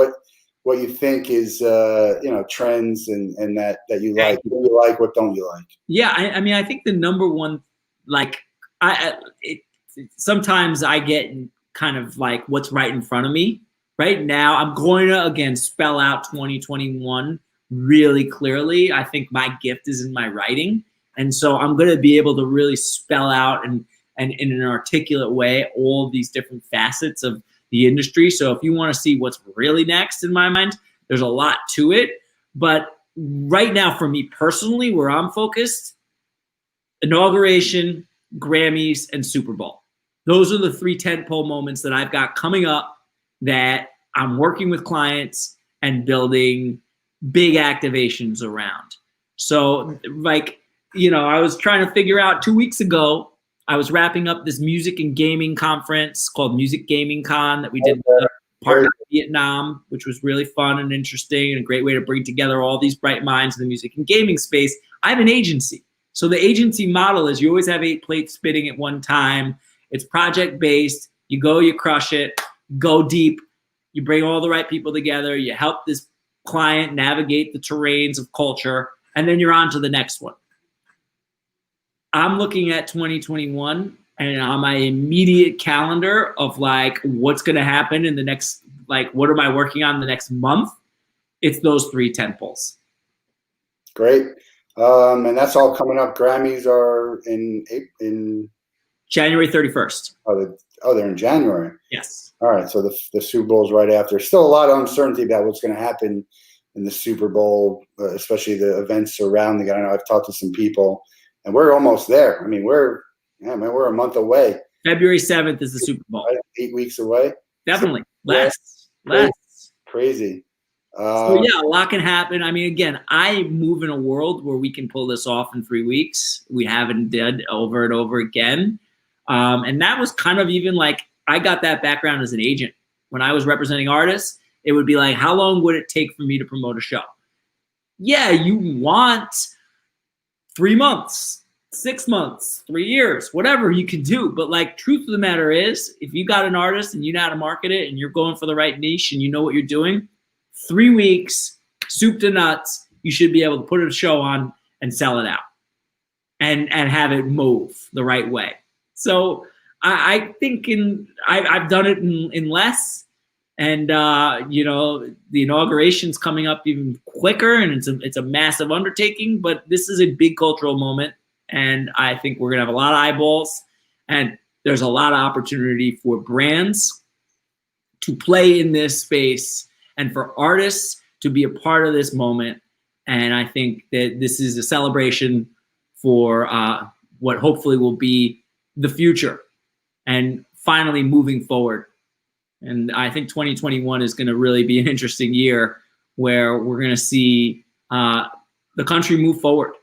what you think is trends and that you like. What do you like? What don't you like? Yeah, I mean, I think the number one, like, sometimes I get kind of like what's right in front of me. Right now, I'm going to again spell out 2021 really clearly. I think my gift is in my writing, and so I'm going to be able to really spell out and in an articulate way all of these different facets of the industry. So if you want to see what's really next in my mind, there's a lot to it. But right now for me personally, where I'm focused, inauguration, Grammys, and Super Bowl. Those are the 3 tentpole moments that I've got coming up that I'm working with clients and building big activations around. So like, I was trying to figure out 2 weeks ago, I was wrapping up this music and gaming conference called Music Gaming Con that we did with a partner in Vietnam, which was really fun and interesting and a great way to bring together all these bright minds in the music and gaming space. I have an agency. So the agency model is you always have 8 plates spinning at one time. It's project-based. You go, you crush it, go deep. You bring all the right people together. You help this client navigate the terrains of culture, and then you're on to the next one. I'm looking at 2021 and on my immediate calendar of like what's going to happen in the next, like what am I working on the next month? It's those 3 tentpoles. Great. And that's all coming up. Grammys are in January 31st. They're in January. Yes. All right. So the Super Bowl's right after. Still a lot of uncertainty about what's going to happen in the Super Bowl, especially the events surrounding it. I know I've talked to some people, and we're almost there. I mean, we're a month away. February 7th is the Super Bowl. 8 weeks away. Definitely. So, Less. Crazy. So yeah, a lot can happen. I mean, again, I move in a world where we can pull this off in 3 weeks. We haven't did over and over again. And that was kind of even like, I got that background as an agent. When I was representing artists, it would be like, how long would it take for me to promote a show? Yeah, you want 3 months, 6 months, 3 years, whatever you can do. But like, truth of the matter is, if you got an artist and you know how to market it and you're going for the right niche and you know what you're doing, 3 weeks, soup to nuts, you should be able to put a show on and sell it out and have it move the right way. So I think I've done it in less. And, the inauguration's coming up even quicker, and it's a massive undertaking, but this is a big cultural moment. And I think we're going to have a lot of eyeballs, and there's a lot of opportunity for brands to play in this space and for artists to be a part of this moment. And I think that this is a celebration for what hopefully will be the future and finally moving forward. And I think 2021 is going to really be an interesting year where we're going to see the country move forward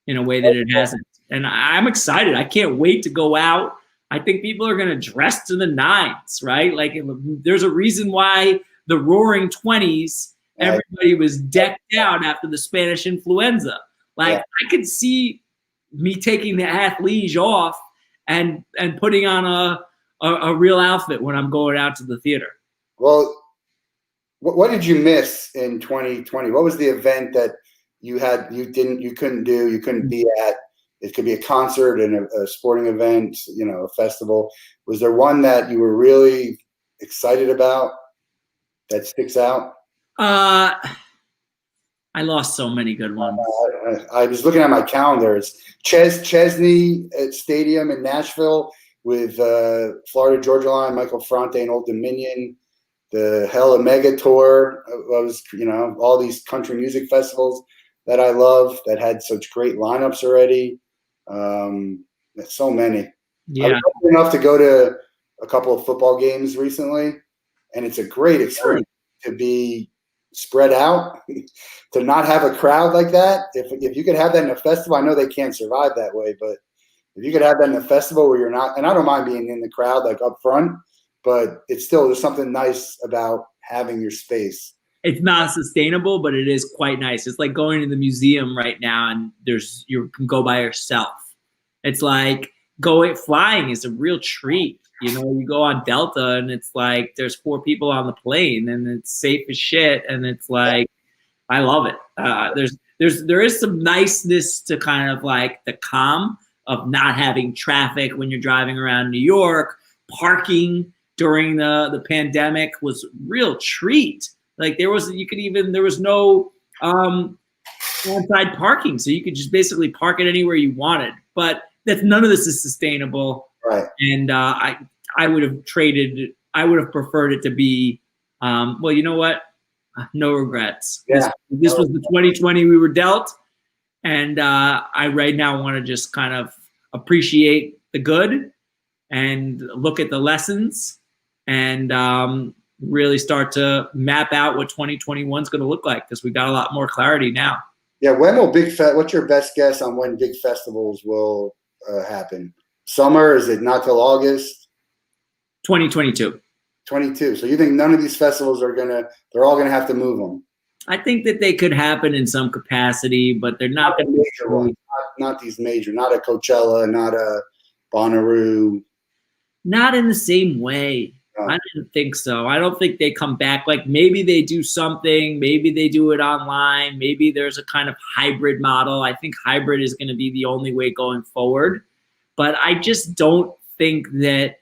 in a way that it hasn't. And I'm excited. I can't wait to go out. I think people are going to dress to the nines, right? Like there's a reason why the Roaring 20s, everybody was decked out after the Spanish influenza. Like I could see me taking the athleisure off and putting on a real outfit when I'm going out to the theater. Well, what did you miss in 2020? What was the event that you couldn't be at? It could be a concert and a sporting event, a festival. Was there one that you were really excited about that sticks out? I lost so many good ones. I was looking at my calendar. It's Chesney Stadium in Nashville with Florida Georgia Line, Michael Fronte and Old Dominion, the Hella Mega Tour. Was all these country music festivals that I love that had such great lineups already. So many. Yeah. I was lucky enough to go to a couple of football games recently, and it's a great experience to be spread out, to not have a crowd like that. If you could have that in a festival, I know they can't survive that way, but if you could have that in a festival where you're not, and I don't mind being in the crowd like up front, but it's still, there's something nice about having your space. It's not sustainable, but it is quite nice. It's like going to the museum right now and you can go by yourself. It's like flying is a real treat. You go on Delta and it's like there's 4 people on the plane and it's safe as shit. And it's like, I love it. There is some niceness to kind of like the calm of not having traffic when you're driving around New York. Parking during the pandemic was a real treat. Like there was no on-site parking, so you could just basically park it anywhere you wanted. But none of this is sustainable. Right. And I would have preferred it to be, well, you know what? No regrets. Yeah. This was the 2020 we were dealt. And I right now want to just kind of appreciate the good and look at the lessons and really start to map out what 2021 is going to look like, because we got a lot more clarity now. Yeah, when will what's your best guess on when big festivals will happen? Summer? Is it not till August? 2022. 22. So you think none of these festivals they're all gonna have to move them? I think that they could happen in some capacity, but they're not going to be major ones. Not these major, not a Coachella, not a Bonnaroo. Not in the same way. No. I didn't think so. I don't think they come back. Like, maybe they do something. Maybe they do it online. Maybe there's a kind of hybrid model. I think hybrid is going to be the only way going forward. But I just don't think that,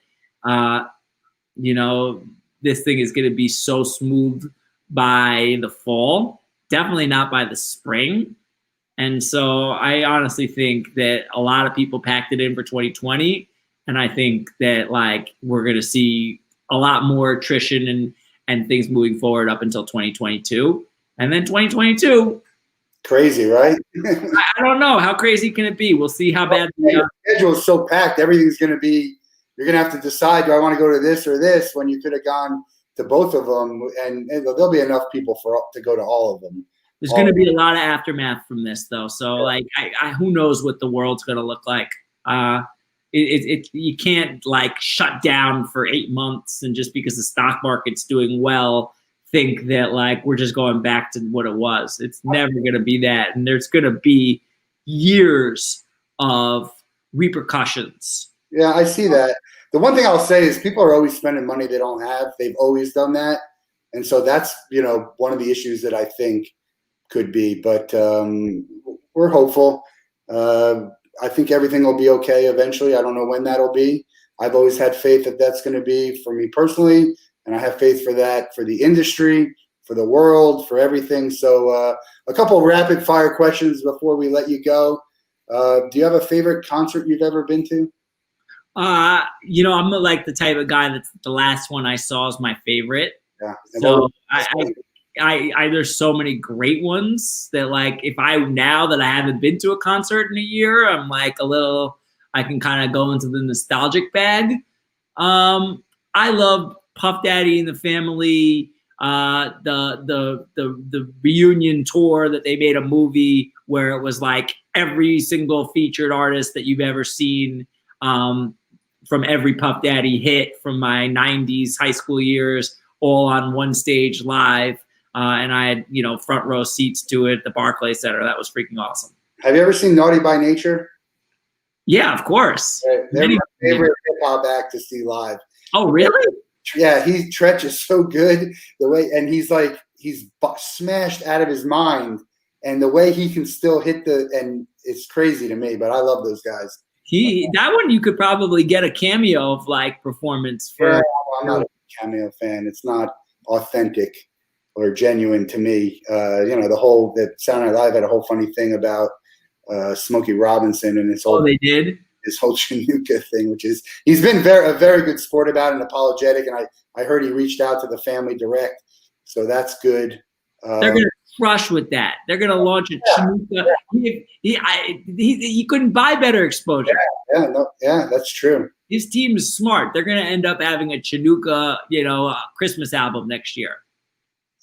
this thing is going to be so smooth by the fall. Definitely not by the spring. And so I honestly think that a lot of people packed it in for 2020. And I think that, like, we're going to see a lot more attrition and things moving forward up until 2022. And then 2022. Crazy, right? I don't know. How crazy can it be? We'll see how bad the schedule is so packed. Everything's going to be, you're going to have to decide, do I want to go to this or this, when you could have gone to both of them. And there'll be enough people to go to all of them. There's going to be a lot of aftermath from this, though. So, like, who knows what the world's going to look like. You can't, like, shut down for 8 months and just because the stock market's doing well, think that, like, we're just going back to what it was. It's never going to be that. And there's going to be years of repercussions. Yeah, I see that. The one thing I'll say is people are always spending money they don't have. They've always done that. And so that's, one of the issues that I think could be. But we're hopeful. I think everything will be okay eventually. I don't know when that'll be. I've always had faith that that's going to be for me personally, and I have faith for that for the industry, for the world, for everything. So a couple of rapid fire questions before we let you go. Do you have a favorite concert you've ever been to? I'm like the type of guy that's the last one I saw is my favorite. Yeah. So I there's so many great ones that, like, now that I haven't been to a concert in a year, I'm like I can kind of go into the nostalgic bag. I love Puff Daddy and the Family, the reunion tour that they made a movie where it was like every single featured artist that you've ever seen, from every Puff Daddy hit from my 90s high school years, all on one stage live. And I had, front row seats to it at the Barclays Center. That was freaking awesome. Have you ever seen Naughty by Nature? Yeah, of course. They're my favorite hip-hop act to see live. Oh, really? Yeah, Tretch is so good. And he's smashed out of his mind. And the way he can still hit and it's crazy to me, but I love those guys. That one you could probably get a cameo of, like, performance for. Yeah, I'm not a cameo fan. It's not authentic or genuine to me. The Saturday Night Live had a whole funny thing about Smokey Robinson and his whole. Oh, they did? His whole Chinooka thing, which is, he's been a very good sport about it and apologetic. And I heard he reached out to the family direct. So that's good. They're going to crush with that. They're going to launch a Chinooka. He couldn't buy better exposure. Yeah, that's true. His team is smart. They're going to end up having a Chinooka, Christmas album next year.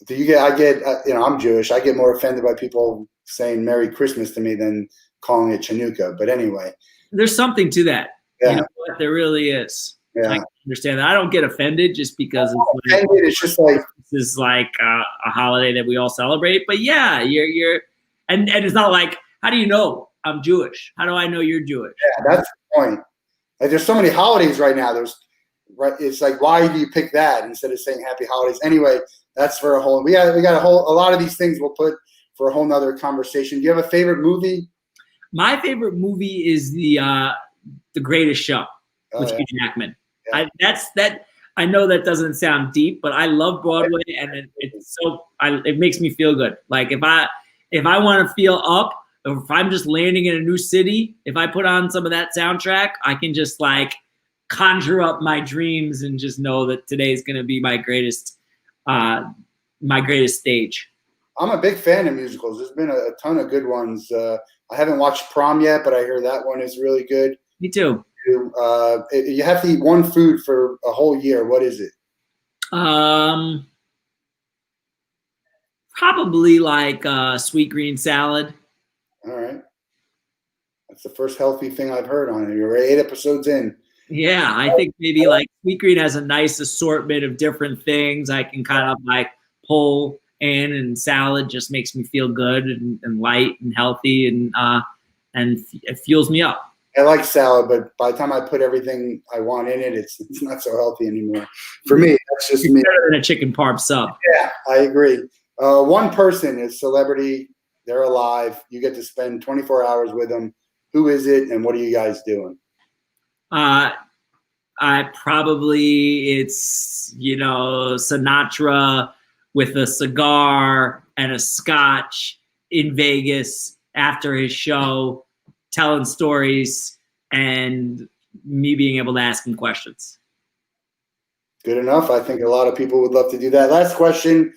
I'm Jewish. I get more offended by people saying Merry Christmas to me than calling it Chinooka. But anyway. There's something to that. Yeah. There really is. Yeah. I can understand that. I don't get offended just because it's just like this is like a holiday that we all celebrate. But yeah, you're and it's not like, how do you know I'm Jewish? How do I know you're Jewish? Yeah, that's the point. Like, there's so many holidays right now. It's like, why do you pick that instead of saying Happy Holidays? Anyway, that's for a whole. We got a lot of these things we'll put for a whole nother conversation. Do you have a favorite movie? My favorite movie is the Greatest Show with Hugh Jackman. Yeah. I know that doesn't sound deep, but I love Broadway, and it makes me feel good. Like, if I want to feel up, or if I'm just landing in a new city, if I put on some of that soundtrack, I can just, like, conjure up my dreams and just know that today is going to be my greatest stage. I'm a big fan of musicals. There's been a ton of good ones. I haven't watched Prom yet, but I hear that one is really good. Me too. You have to eat one food for a whole year. What is it? Probably like sweet green salad. All right. That's the first healthy thing I've heard on it. You're 8 episodes in. Yeah, I think maybe like sweet green has a nice assortment of different things I can kind of like pull in, and salad just makes me feel good and light and healthy, and it fuels me up. I like salad, but by the time I put everything I want in it, it's not so healthy anymore. For me, that's just It's me. better than a chicken parm sub. Yeah, I agree. One person is celebrity. They're alive. You get to spend 24 hours with them. Who is it, and what are you guys doing? It's Sinatra with a cigar and a scotch in Vegas after his show, telling stories and me being able to ask him questions. Good enough. I think a lot of people would love to do that. Last question.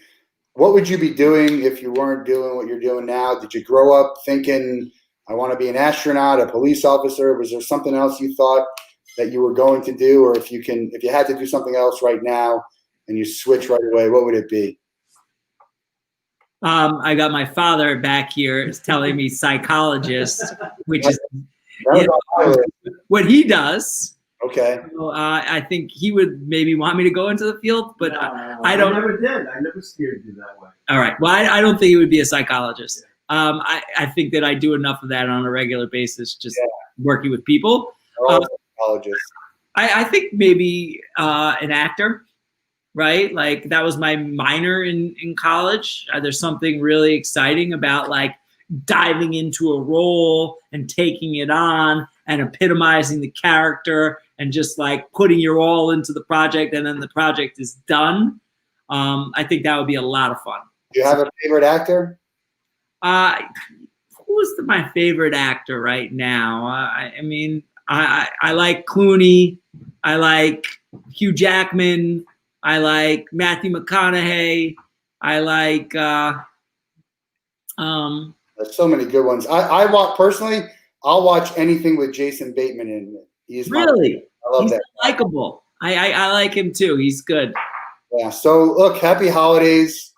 What would you be doing if you weren't doing what you're doing now? Did you grow up thinking, I want to be an astronaut, a police officer? Was there something else you thought that you were going to do? Or if you had to do something else right now and you switch right away, what would it be? I got my father back here telling me psychologist, which is what he does. Okay. So, I think he would maybe want me to go into the field, but I don't. I never did. I never steered you that way. All right. Well, I don't think he would be a psychologist. I think that I do enough of that on a regular basis, just working with people. Psychologist. I think maybe an actor, right? Like that was my minor in college. There's something really exciting about like diving into a role and taking it on and epitomizing the character and just like putting your all into the project, and then the project is done. I think that would be a lot of fun. Do you have a favorite actor? Who's my favorite actor right now? I mean, I like Clooney. I like Hugh Jackman. I like Matthew McConaughey. I like. There's so many good ones. I watch personally. I'll watch anything with Jason Bateman in it. He's really. I love he's that. Likable. I like him too. He's good. Yeah. So look, happy holidays.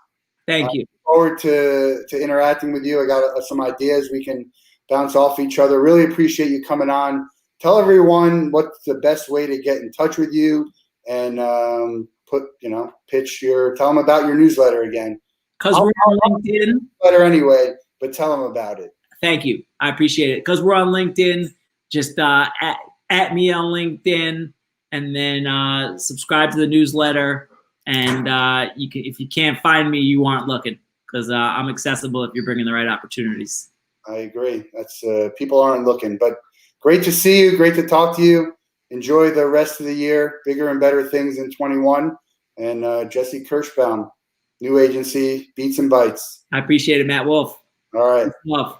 Thank you. Forward to interacting with you. I got some ideas we can bounce off each other. Really appreciate you coming on. Tell everyone what's the best way to get in touch with you, and tell them about your newsletter again. Because we're on LinkedIn. Newsletter anyway, but tell them about it. Thank you. I appreciate it. Because we're on LinkedIn, just at me on LinkedIn, and then subscribe to the newsletter. And if you can't find me, you aren't looking, because I'm accessible if you're bringing the right opportunities. I agree. That's people aren't looking, but great to see you. Great to talk to you. Enjoy the rest of the year. Bigger and better things in 21. And Jesse Kirshbaum, new agency, Beats and Bytes. I appreciate it, Matt Wolf. All right. Love.